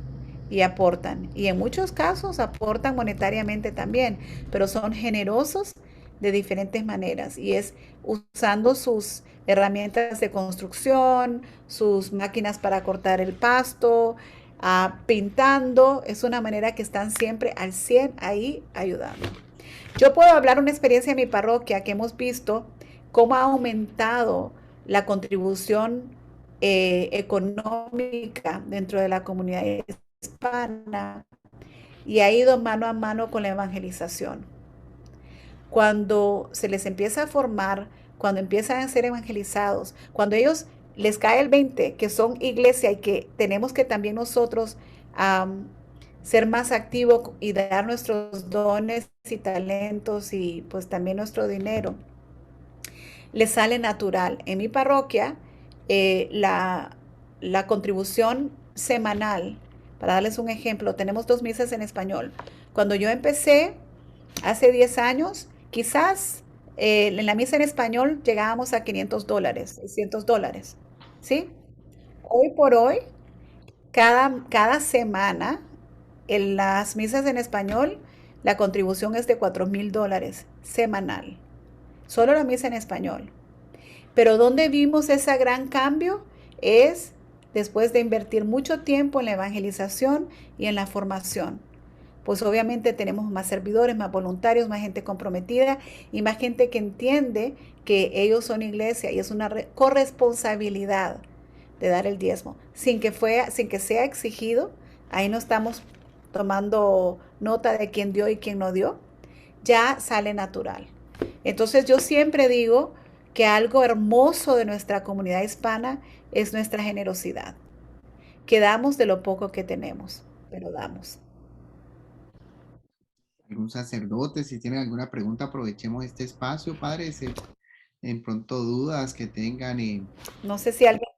y aportan. Y en muchos casos aportan monetariamente también, pero son generosos de diferentes maneras, y es usando sus herramientas de construcción, sus máquinas para cortar el pasto, pintando. Es una manera que están siempre al 100 ahí ayudando. Yo puedo hablar una experiencia en mi parroquia que hemos visto cómo ha aumentado la contribución económica dentro de la comunidad hispana y ha ido mano a mano con la evangelización. Cuando se les empieza a formar, cuando empiezan a ser evangelizados, cuando ellos les cae el 20 que son iglesia y que tenemos que también nosotros ser más activos y dar nuestros dones y talentos y pues también nuestro dinero, les sale natural. En mi parroquia, la contribución semanal, para darles un ejemplo, tenemos 2 misas en español. Cuando yo empecé, hace 10 años, quizás en la misa en español llegábamos a $500, $600, ¿sí? Hoy por hoy, cada semana, en las misas en español, la contribución es de $4,000 semanal. Solo la misa en español. Pero ¿dónde vimos ese gran cambio? Es después de invertir mucho tiempo en la evangelización y en la formación. Pues obviamente tenemos más servidores, más voluntarios, más gente comprometida y más gente que entiende que ellos son iglesia y es una corresponsabilidad de dar el diezmo, sin que sea exigido. Ahí no estamos tomando nota de quién dio y quién no dio, ya sale natural. Entonces yo siempre digo que algo hermoso de nuestra comunidad hispana es nuestra generosidad, que damos de lo poco que tenemos, pero damos. Algún sacerdote, si tienen alguna pregunta, aprovechemos este espacio, padre. En pronto dudas que tengan, No sé si alguien...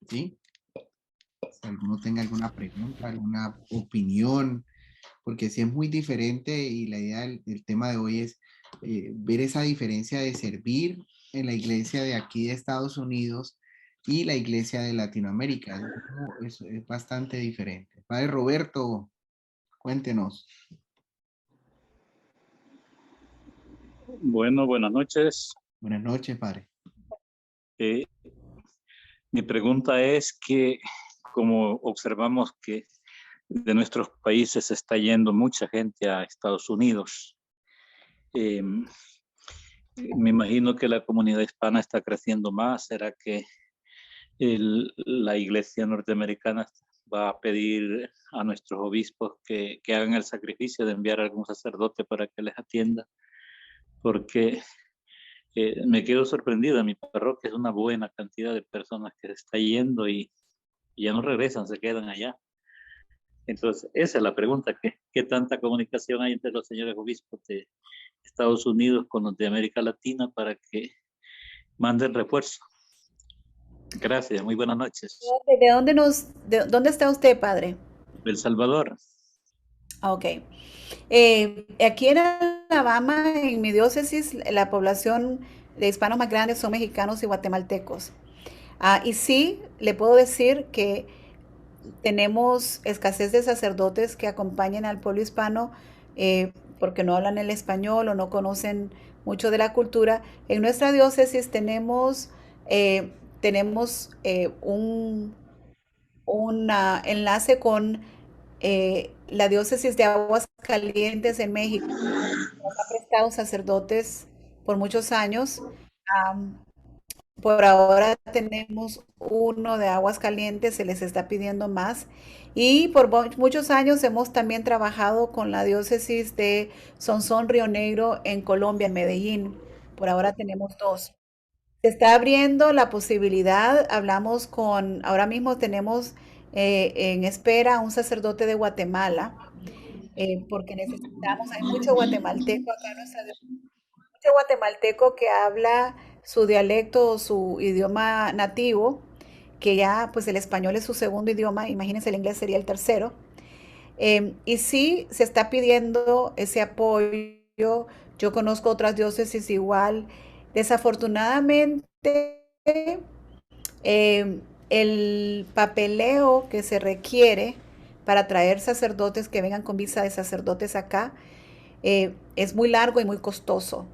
¿sí? Si alguno tenga alguna pregunta, alguna opinión, porque sí es muy diferente y la idea del tema de hoy es ver esa diferencia de servir en la iglesia de aquí de Estados Unidos y la iglesia de Latinoamérica. Es bastante diferente. Padre Roberto, cuéntenos. Bueno, buenas noches. Buenas noches, padre. Eh, Mi pregunta es que, como observamos que de nuestros países está yendo mucha gente a Estados Unidos, eh, me imagino que la comunidad hispana está creciendo más. ¿Será que la iglesia norteamericana va a pedir a nuestros obispos que hagan el sacrificio de enviar a algún sacerdote para que les atienda? Porque me quedo sorprendido. En mi parroquia es una buena cantidad de personas que se está yendo y ya no regresan, se quedan allá. Entonces, esa es la pregunta: ¿qué tanta comunicación hay entre los señores obispos de Estados Unidos con los de América Latina para que manden refuerzo? Gracias, muy buenas noches. De dónde está usted, padre? El Salvador. Ok. Aquí en Alabama, en mi diócesis, la población de hispanos más grandes son mexicanos y guatemaltecos. Y sí, le puedo decir que tenemos escasez de sacerdotes que acompañen al pueblo hispano porque no hablan el español o no conocen mucho de la cultura. En nuestra diócesis tenemos un enlace con la diócesis de Aguas Calientes en México. Nos ha prestado sacerdotes por muchos años. Am, por ahora tenemos uno de Aguas Calientes, se les está pidiendo más. Y por muchos años hemos también trabajado con la diócesis de Sonsón Río Negro en Colombia, en Medellín. Por ahora tenemos dos. Se está abriendo la posibilidad, ahora mismo tenemos en espera a un sacerdote de Guatemala, porque necesitamos, hay mucho guatemalteco acá en nuestra mucho guatemalteco que habla su dialecto o su idioma nativo, que ya pues el español es su segundo idioma, imagínense el inglés sería el tercero. Y sí se está pidiendo ese apoyo. Yo conozco otras diócesis igual. Desafortunadamente, el papeleo que se requiere para traer sacerdotes que vengan con visa de sacerdotes acá es muy largo y muy costoso.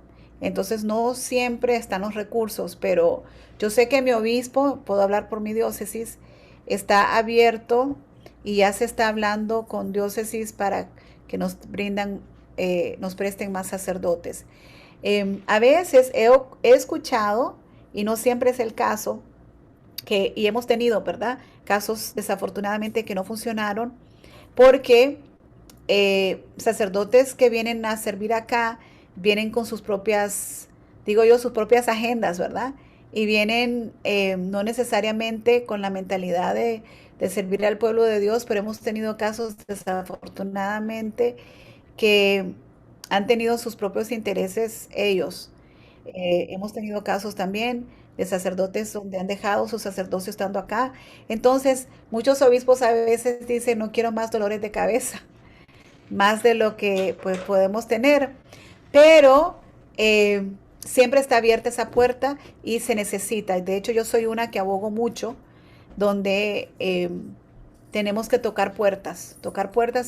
Entonces no siempre están los recursos, pero yo sé que mi obispo, puedo hablar por mi diócesis, está abierto y ya se está hablando con diócesis para que nos presten más sacerdotes. A veces he escuchado, y no siempre es el caso, y hemos tenido, ¿verdad? Casos desafortunadamente que no funcionaron porque sacerdotes que vienen a servir acá vienen con sus propias, digo yo, sus propias agendas, ¿verdad? Y vienen no necesariamente con la mentalidad de servir al pueblo de Dios, pero hemos tenido casos desafortunadamente que han tenido sus propios intereses ellos. Hemos tenido casos también de sacerdotes donde han dejado su sacerdocio estando acá. Entonces, muchos obispos a veces dicen, no quiero más dolores de cabeza, más de lo que pues podemos tener, pero siempre está abierta esa puerta y se necesita. De hecho, yo soy una que abogo mucho, donde tenemos que tocar puertas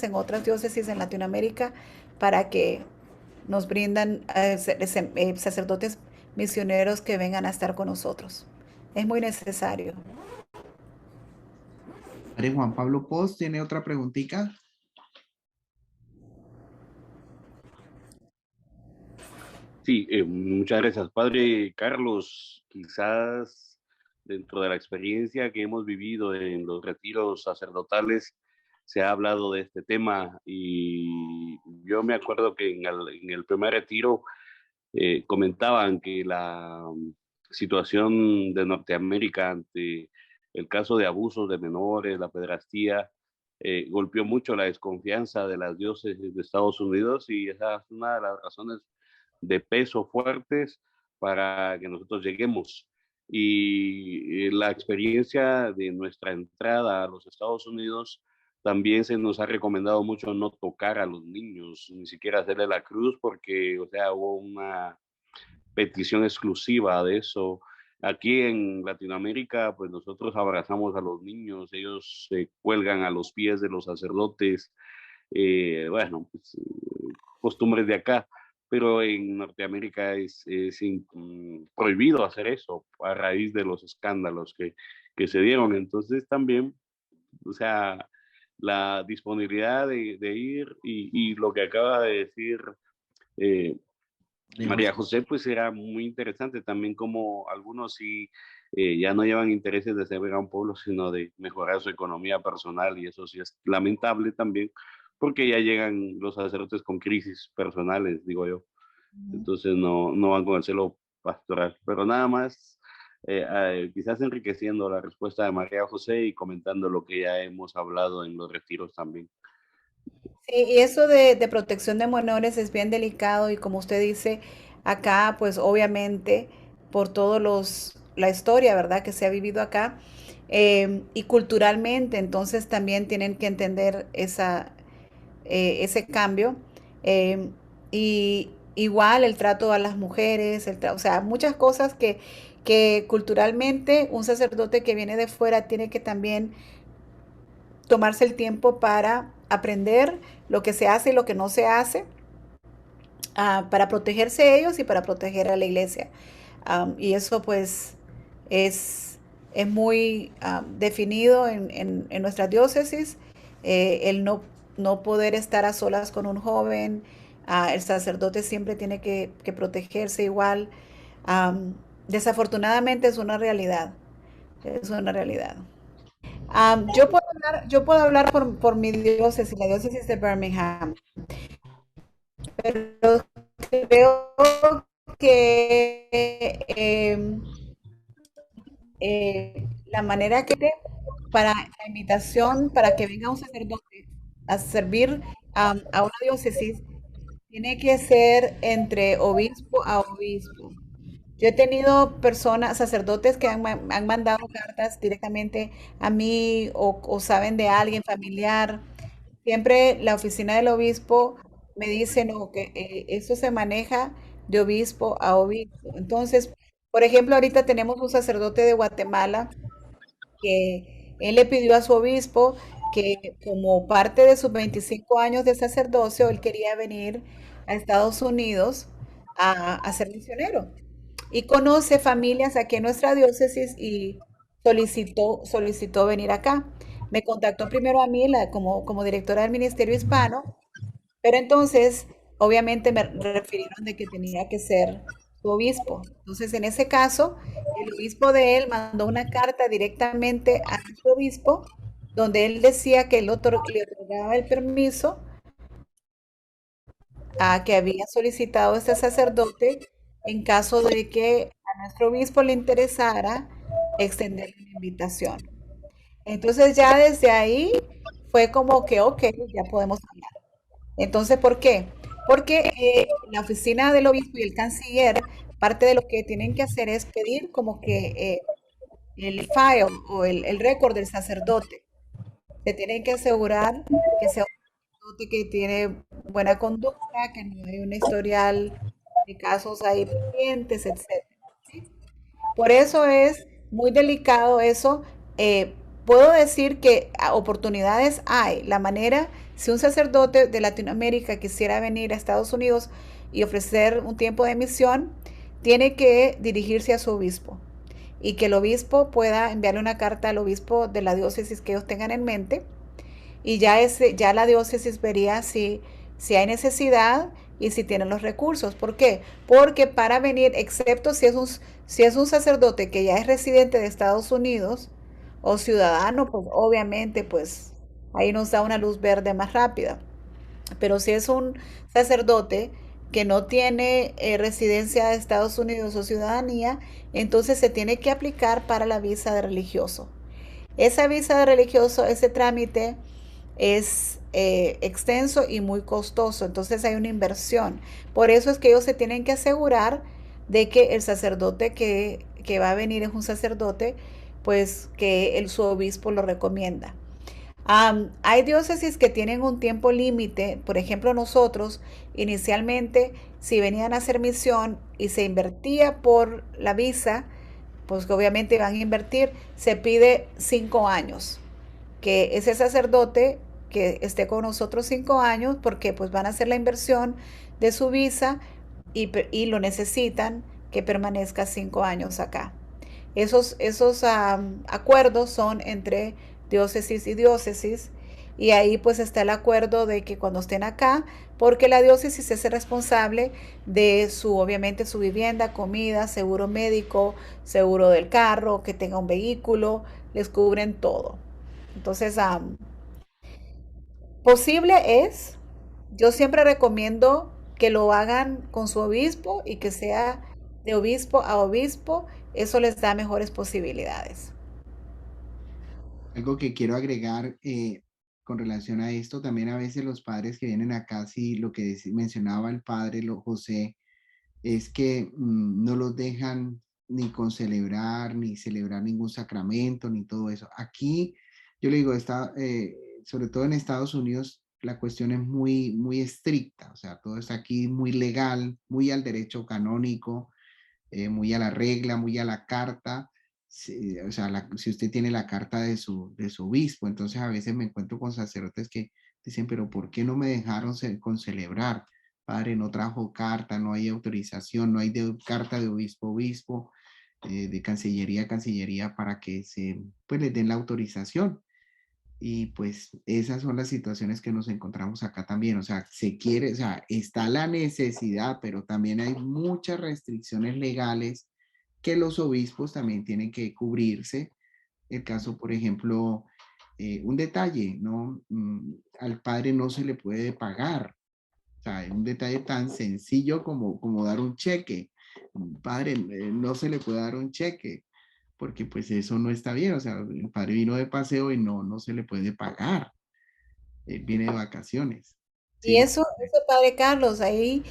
en otras diócesis en Latinoamérica para que nos brindan sacerdotes misioneros que vengan a estar con nosotros. Es muy necesario. Padre Juan Pablo Post, ¿tiene otra preguntita? Sí, muchas gracias, padre Carlos. Quizás dentro de la experiencia que hemos vivido en los retiros sacerdotales, se ha hablado de este tema y yo me acuerdo que en el primer retiro comentaban que la situación de Norteamérica ante el caso de abusos de menores, la pederastía, golpeó mucho la desconfianza de las diócesis de Estados Unidos y esa es una de las razones de peso fuertes para que nosotros lleguemos. Y la experiencia de nuestra entrada a los Estados Unidos también se nos ha recomendado mucho no tocar a los niños, ni siquiera hacerle la cruz, porque, o sea, hubo una petición exclusiva de eso. Aquí en Latinoamérica, pues nosotros abrazamos a los niños, ellos se cuelgan a los pies de los sacerdotes, bueno, pues, costumbres de acá, pero en Norteamérica es prohibido hacer eso a raíz de los escándalos que se dieron. Entonces también, o sea, la disponibilidad de ir y lo que acaba de decir eh, María José, pues era muy interesante también como algunos sí ya no llevan intereses de servir a un pueblo, sino de mejorar su economía personal y eso sí es lamentable también porque ya llegan los sacerdotes con crisis personales, digo yo. Entonces no van con el celo pastoral, pero nada más quizás enriqueciendo la respuesta de María José y comentando lo que ya hemos hablado en los retiros también. Sí, y eso de protección de menores es bien delicado y como usted dice, acá pues obviamente por la historia, ¿verdad? Que se ha vivido acá y culturalmente, entonces también tienen que entender ese cambio. Y igual el trato a las mujeres, o sea, muchas cosas que culturalmente un sacerdote que viene de fuera tiene que también tomarse el tiempo para aprender lo que se hace y lo que no se hace, para protegerse ellos y para proteger a la iglesia. Y eso pues es muy definido en nuestra diócesis, el no poder estar a solas con un joven, el sacerdote siempre tiene que protegerse igual. Desafortunadamente es una realidad. Yo puedo hablar por mi diócesis, la diócesis de Birmingham, pero creo que la manera para la invitación para que venga un sacerdote a servir a una diócesis tiene que ser entre obispo a obispo. Yo he tenido personas, sacerdotes que han mandado cartas directamente a mí o saben de alguien familiar. Siempre la oficina del obispo me dice, no, que eso se maneja de obispo a obispo. Entonces, por ejemplo, ahorita tenemos un sacerdote de Guatemala que él le pidió a su obispo que como parte de sus 25 años de sacerdocio, él quería venir a Estados Unidos a ser misionero y conoce familias aquí en nuestra diócesis y solicitó venir acá. Me contactó primero a mí como directora del Ministerio Hispano, pero entonces obviamente me refirieron de que tenía que ser su obispo. Entonces en ese caso, el obispo de él mandó una carta directamente a su obispo donde él decía que le otorgaba el permiso a que había solicitado este sacerdote en caso de que a nuestro obispo le interesara extender una invitación. Entonces ya desde ahí fue como que, ok, ya podemos hablar. Entonces, ¿por qué? Porque la oficina del obispo y el canciller, parte de lo que tienen que hacer es pedir como que el file o el récord del sacerdote. Se tienen que asegurar que sea que tiene buena conducta, que no hay un historial de casos ahí pendientes, etcétera. ¿Sí? Por eso es muy delicado eso. Puedo decir que oportunidades hay. La manera, si un sacerdote de Latinoamérica quisiera venir a Estados Unidos y ofrecer un tiempo de misión, tiene que dirigirse a su obispo y que el obispo pueda enviarle una carta al obispo de la diócesis que ellos tengan en mente y ya la diócesis vería si hay necesidad y si tienen los recursos. ¿Por qué? Porque para venir, excepto si es un sacerdote que ya es residente de Estados Unidos o ciudadano, pues obviamente pues ahí nos da una luz verde más rápida. Pero si es un sacerdote que no tiene residencia de Estados Unidos o ciudadanía, entonces se tiene que aplicar para la visa de religioso. Esa visa de religioso, ese trámite es extenso y muy costoso, entonces hay una inversión. Por eso es que ellos se tienen que asegurar de que el sacerdote que va a venir es un sacerdote, pues que su obispo lo recomienda. Hay diócesis que tienen un tiempo límite, por ejemplo nosotros inicialmente si venían a hacer misión y se invertía por la visa, pues que obviamente van a invertir, se pide 5 años, que ese sacerdote que esté con nosotros 5 años, porque pues van a hacer la inversión de su visa y lo necesitan que permanezca 5 años acá. Esos acuerdos son entre diócesis y diócesis y ahí pues está el acuerdo de que cuando estén acá, porque la diócesis es el responsable de obviamente su vivienda, comida, seguro médico, seguro del carro, que tenga un vehículo, les cubren todo. Entonces, posible es, yo siempre recomiendo que lo hagan con su obispo y que sea de obispo a obispo, eso les da mejores posibilidades. Algo que quiero agregar con relación a esto, también a veces los padres que vienen acá, sí, lo que mencionaba el padre José, es que no los dejan ni con celebrar, ni celebrar ningún sacramento, ni todo eso. Aquí, yo le digo, sobre todo en Estados Unidos, la cuestión es muy, muy estricta, o sea, todo está aquí muy legal, muy al derecho canónico, muy a la regla, muy a la carta. O sea, si usted tiene la carta de su obispo, entonces a veces me encuentro con sacerdotes que dicen, pero ¿por qué no me dejaron con celebrar? Padre, no trajo carta, no hay autorización, no hay carta de obispo a obispo, de cancillería a cancillería para que pues les den la autorización. Y pues esas son las situaciones que nos encontramos acá también. O sea, o sea, está la necesidad, pero también hay muchas restricciones legales que los obispos también tienen que cubrirse. El caso, por ejemplo, un detalle, ¿no? Al padre no se le puede pagar. O sea, un detalle tan sencillo como dar un cheque. Padre, no se le puede dar un cheque porque pues eso no está bien, o sea, el padre vino de paseo y no se le puede pagar, él viene de vacaciones, Y ¿sí? eso, Padre Carlos, ahí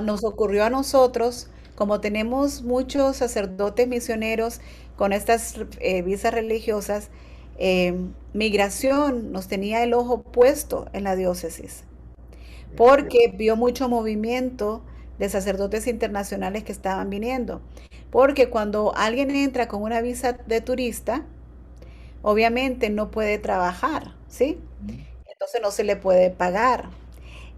nos ocurrió a nosotros, como tenemos muchos sacerdotes misioneros con estas visas religiosas, migración nos tenía el ojo puesto en la diócesis, porque vio mucho movimiento de sacerdotes internacionales que estaban viniendo. Porque cuando alguien entra con una visa de turista, obviamente no puede trabajar, ¿sí? Entonces no se le puede pagar.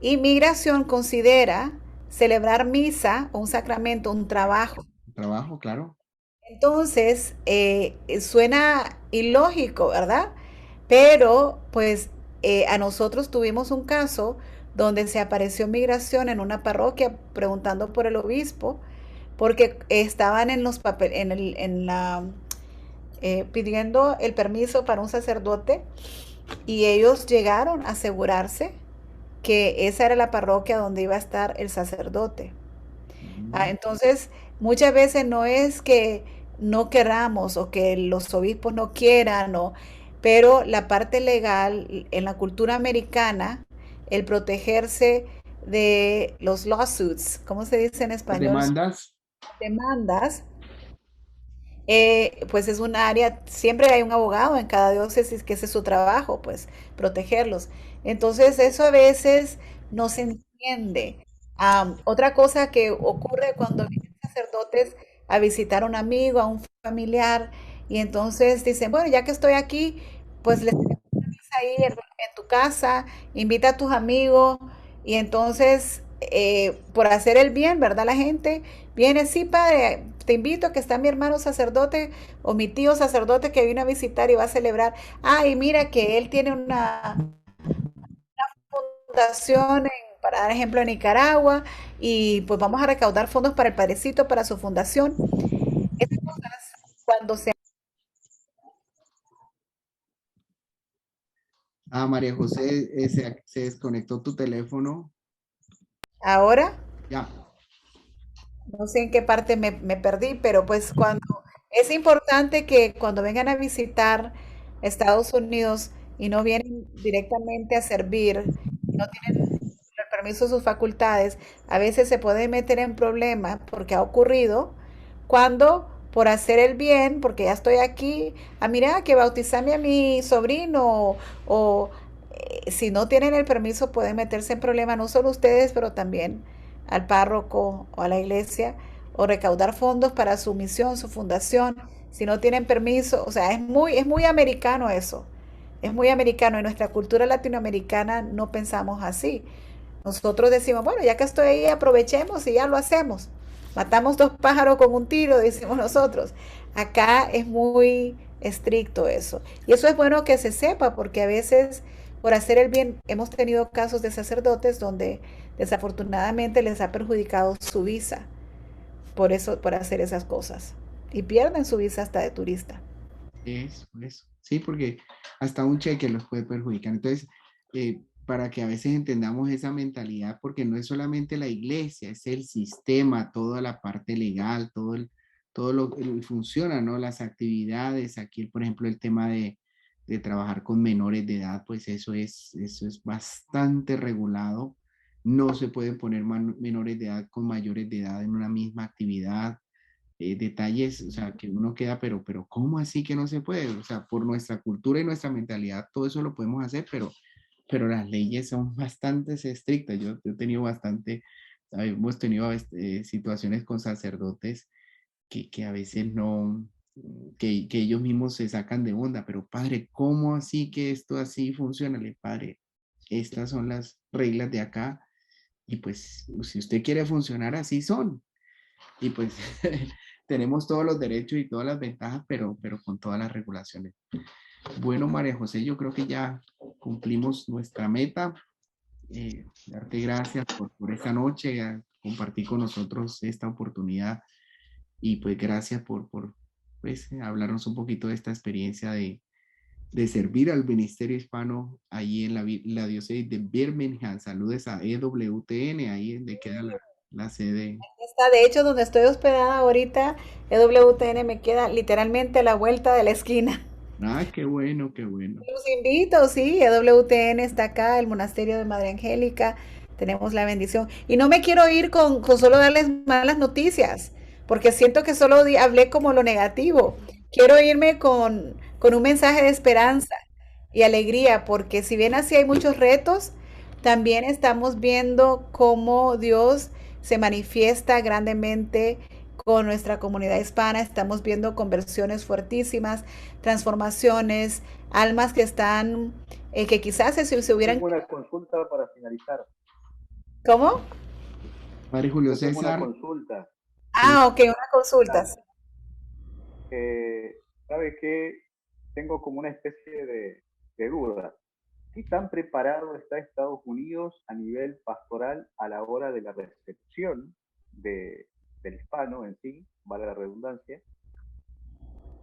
Inmigración considera celebrar misa o un sacramento, un trabajo. Trabajo, claro. Entonces, suena ilógico, ¿verdad? Pero, pues, a nosotros tuvimos un caso donde se apareció migración en una parroquia preguntando por el obispo, porque estaban en los papeles, pidiendo el permiso para un sacerdote y ellos llegaron a asegurarse que esa era la parroquia donde iba a estar el sacerdote. Entonces, muchas veces no es que no queramos o que los obispos no quieran, pero la parte legal en la cultura americana, el protegerse de los lawsuits, ¿cómo se dice en Las español? demandas, Demandas, pues es un área, siempre hay un abogado en cada diócesis que ese es su trabajo, pues protegerlos. Entonces eso a veces no se entiende. Otra cosa que ocurre cuando vienen sacerdotes a visitar a un amigo, a un familiar, y entonces dicen, bueno, ya que estoy aquí, pues les tenemos una misa ahí en tu casa, invita a tus amigos, y entonces por hacer el bien, ¿verdad? La gente viene, sí, padre, te invito a que está mi hermano sacerdote o mi tío sacerdote que vino a visitar y va a celebrar. Ah, y mira que él tiene una fundación para dar ejemplo, en Nicaragua, y pues vamos a recaudar fondos para el padrecito, para su fundación. Esas cosas, cuando se... Ah, María José, se desconectó tu teléfono. Ahora, Ya. no sé en qué parte me perdí, pero pues cuando es importante que cuando vengan a visitar Estados Unidos y no vienen directamente a servir, y no tienen el permiso de sus facultades, a veces se puede meter en problemas porque ha ocurrido cuando por hacer el bien, porque ya estoy aquí, mira que bautizame a mi sobrino si no tienen el permiso pueden meterse en problemas, no solo ustedes, pero también al párroco o a la iglesia, o recaudar fondos para su misión, su fundación, si no tienen permiso, o sea, es muy americano eso, es muy americano. En nuestra cultura latinoamericana no pensamos así. Nosotros decimos, bueno, ya que estoy ahí, aprovechemos y ya lo hacemos. Matamos dos pájaros con un tiro, decimos nosotros. Acá es muy estricto eso. Y eso es bueno que se sepa, porque a veces por hacer el bien hemos tenido casos de sacerdotes donde desafortunadamente les ha perjudicado su visa por eso, por hacer esas cosas. Y pierden su visa hasta de turista. Eso. Sí, porque hasta un cheque los puede perjudicar. Entonces, para que a veces entendamos esa mentalidad, porque no es solamente la iglesia, es el sistema, toda la parte legal, todo lo que funciona, ¿no? Las actividades, aquí, por ejemplo, el tema de trabajar con menores de edad, pues eso es bastante regulado. No se pueden poner menores de edad con mayores de edad en una misma actividad. Detalles, o sea, que uno queda, pero ¿cómo así que no se puede? O sea, por nuestra cultura y nuestra mentalidad, todo eso lo podemos hacer, pero las leyes son bastante estrictas. Yo he tenido bastante, hemos tenido situaciones con sacerdotes que a veces no, que ellos mismos se sacan de onda, pero padre, ¿cómo así que esto así funciona? Le padre, estas son las reglas de acá y pues si usted quiere funcionar así son. Y pues tenemos todos los derechos y todas las ventajas, pero con todas las regulaciones. Bueno, María José, yo creo que ya cumplimos nuestra meta. Darte gracias por esta noche, a compartir con nosotros esta oportunidad y pues gracias por pues, hablarnos un poquito de esta experiencia de servir al ministerio hispano ahí en la diócesis de Birmingham. Saludes a EWTN, ahí donde queda la sede. Está, de hecho, donde estoy hospedada ahorita, EWTN me queda literalmente a la vuelta de la esquina. Ah, qué bueno, qué bueno. Los invito, sí, EWTN está acá, el Monasterio de Madre Angélica, tenemos la bendición. Y no me quiero ir con solo darles malas noticias, porque siento que solo hablé como lo negativo. Quiero irme con un mensaje de esperanza y alegría, porque si bien así hay muchos retos, también estamos viendo cómo Dios se manifiesta grandemente con nuestra comunidad hispana. Estamos viendo conversiones fuertísimas, transformaciones, almas que están, que quizás se hubieran... Tengo una consulta para finalizar. ¿Cómo? Padre Julio Tengo una César. consulta. Ah, ok, una consulta. ¿Sabe qué? Tengo como una especie de duda. ¿Qué tan preparado está Estados Unidos a nivel pastoral a la hora de la recepción del hispano en sí, vale la redundancia?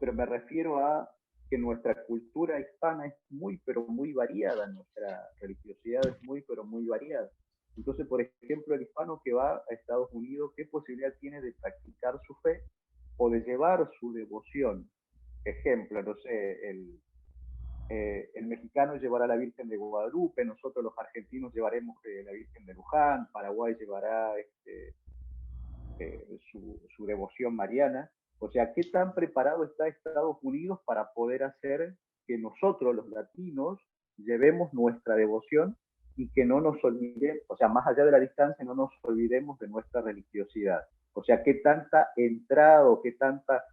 Pero me refiero a que nuestra cultura hispana es muy, pero muy variada, nuestra religiosidad es muy, pero muy variada. Entonces, por ejemplo, el hispano que va a Estados Unidos, ¿qué posibilidad tiene de practicar su fe o de llevar su devoción? Ejemplo, no sé, el mexicano llevará a la Virgen de Guadalupe, nosotros los argentinos llevaremos la Virgen de Luján, Paraguay llevará su devoción mariana. O sea, ¿qué tan preparado está Estados Unidos para poder hacer que nosotros, los latinos, llevemos nuestra devoción y que no nos olvidemos, o sea, más allá de la distancia, no nos olvidemos de nuestra religiosidad? O sea, ¿qué tanta entrada o qué tanta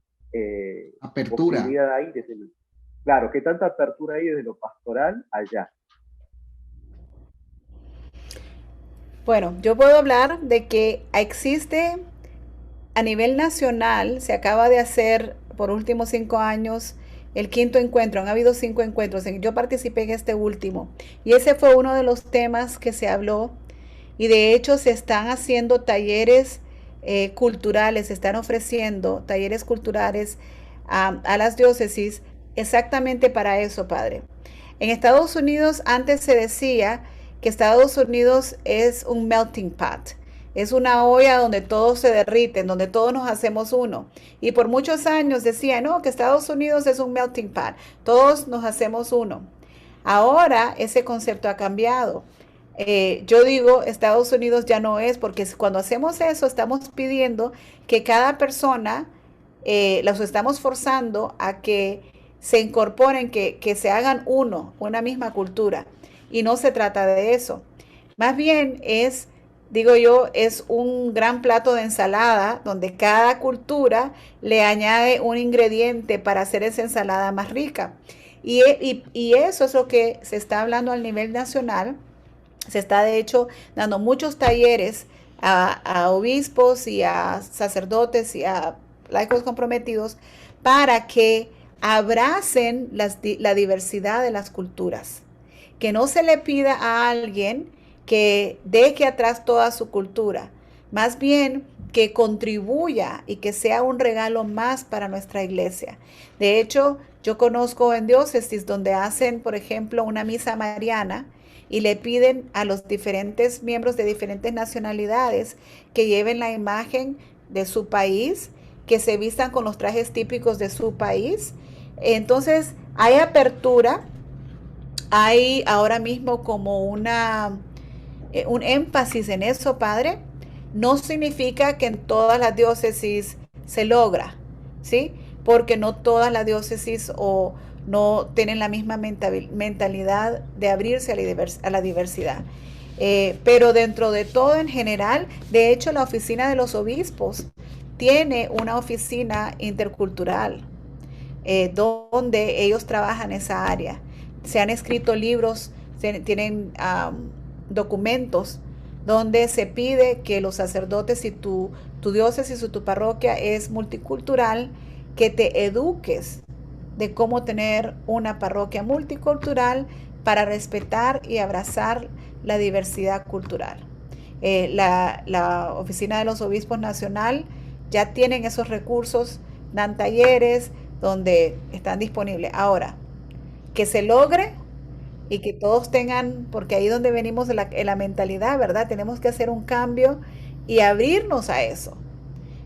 apertura posibilidad hay desde el... Claro, ¿qué tanta apertura hay desde lo pastoral allá? Bueno, yo puedo hablar de que existe a nivel nacional, se acaba de hacer por últimos 5 años el quinto encuentro. Han habido 5 encuentros. Yo participé en este último y ese fue uno de los temas que se habló y de hecho se están haciendo talleres culturales, se están ofreciendo talleres culturales a las diócesis exactamente para eso, Padre. En Estados Unidos antes se decía que Estados Unidos es un melting pot, es una olla donde todos se derriten, donde todos nos hacemos uno. Y por muchos años decía, no, que Estados Unidos es un melting pot, todos nos hacemos uno. Ahora ese concepto ha cambiado. Yo digo, Estados Unidos ya no es, porque cuando hacemos eso estamos pidiendo que cada persona, los estamos forzando a que se incorporen, que se hagan uno, una misma cultura. Y no se trata de eso. Más bien es, digo yo, es un gran plato de ensalada donde cada cultura le añade un ingrediente para hacer esa ensalada más rica. Y eso es lo que se está hablando al nivel nacional. Se está de hecho dando muchos talleres a obispos y a sacerdotes y a laicos comprometidos para que abracen la diversidad de las culturas. Que no se le pida a alguien que deje atrás toda su cultura, más bien que contribuya y que sea un regalo más para nuestra iglesia. De hecho, yo conozco en diócesis donde hacen, por ejemplo, una misa mariana y le piden a los diferentes miembros de diferentes nacionalidades que lleven la imagen de su país, que se vistan con los trajes típicos de su país. Entonces, hay apertura, hay ahora mismo como un énfasis en eso, Padre. No significa que en todas las diócesis se logra, ¿sí? Porque no todas las diócesis o no tienen la misma mentalidad de abrirse a la diversidad. Pero dentro de todo en general, de hecho la oficina de los obispos tiene una oficina intercultural donde ellos trabajan esa área. Se han escrito libros, tienen documentos donde se pide que los sacerdotes, si tu diócesis o tu parroquia es multicultural, que te eduques de cómo tener una parroquia multicultural para respetar y abrazar la diversidad cultural. La Oficina de los Obispos Nacional ya tienen esos recursos, dan talleres donde están disponibles. Ahora, que se logre y que todos tengan, porque ahí donde venimos en la mentalidad, ¿verdad? Tenemos que hacer un cambio y abrirnos a eso.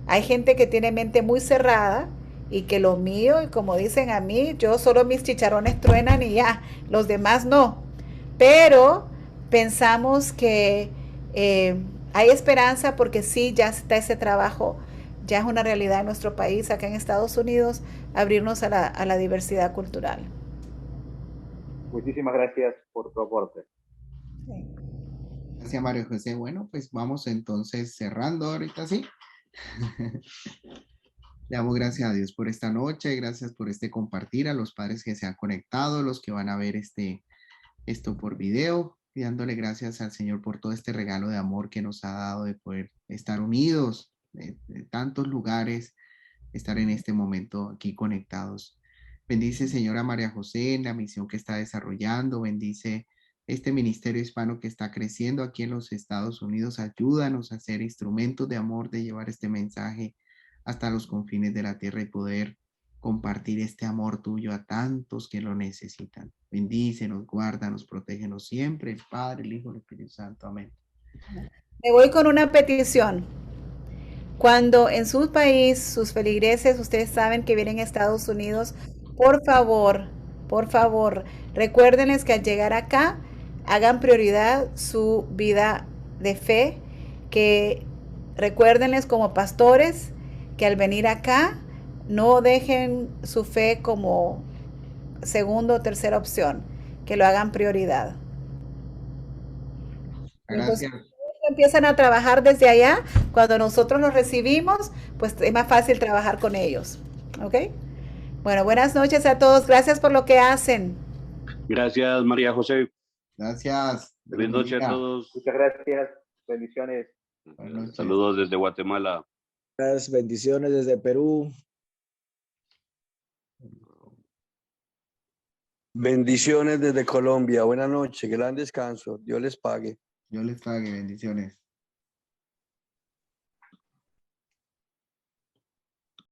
Hay gente que tiene mente muy cerrada y que lo mío, y como dicen a mí, yo solo mis chicharrones truenan y ya, los demás no. Pero pensamos que hay esperanza porque sí, ya está ese trabajo, ya es una realidad en nuestro país, acá en Estados Unidos, abrirnos a la diversidad cultural. Muchísimas gracias por tu aporte. Sí. Gracias, Mario José. Bueno, pues vamos entonces cerrando ahorita, ¿sí? Le damos gracias a Dios por esta noche, gracias por este compartir, a los padres que se han conectado, los que van a ver esto por video, y dándole gracias al Señor por todo este regalo de amor que nos ha dado de poder estar unidos de tantos lugares, estar en este momento aquí conectados. Bendice, Señora María José, en la misión que está desarrollando, bendice este ministerio hispano que está creciendo aquí en los Estados Unidos, ayúdanos a ser instrumentos de amor, de llevar este mensaje hasta los confines de la tierra y poder compartir este amor tuyo a tantos que lo necesitan. Bendícenos, guárdanos, protégenos siempre, el Padre, el Hijo, el Espíritu Santo. Amén. Me voy con una petición. Cuando en su país, sus feligreses, ustedes saben que vienen a Estados Unidos, por favor, recuérdenles que al llegar acá, hagan prioridad su vida de fe, que recuérdenles como pastores que al venir acá no dejen su fe como segunda o tercera opción, que lo hagan prioridad. Entonces, Gracias. empiezan a trabajar desde allá, cuando nosotros los recibimos, pues es más fácil trabajar con ellos. ¿Ok? Bueno, buenas noches a todos. Gracias por lo que hacen. Gracias, María José. Gracias. Buenas noches a todos. Muchas gracias. Bendiciones. Buenas noches. Saludos desde Guatemala. Gracias, bendiciones desde Perú. Bendiciones desde Colombia. Buenas noches. Gran descanso. Dios les pague. Yo les pague, bendiciones.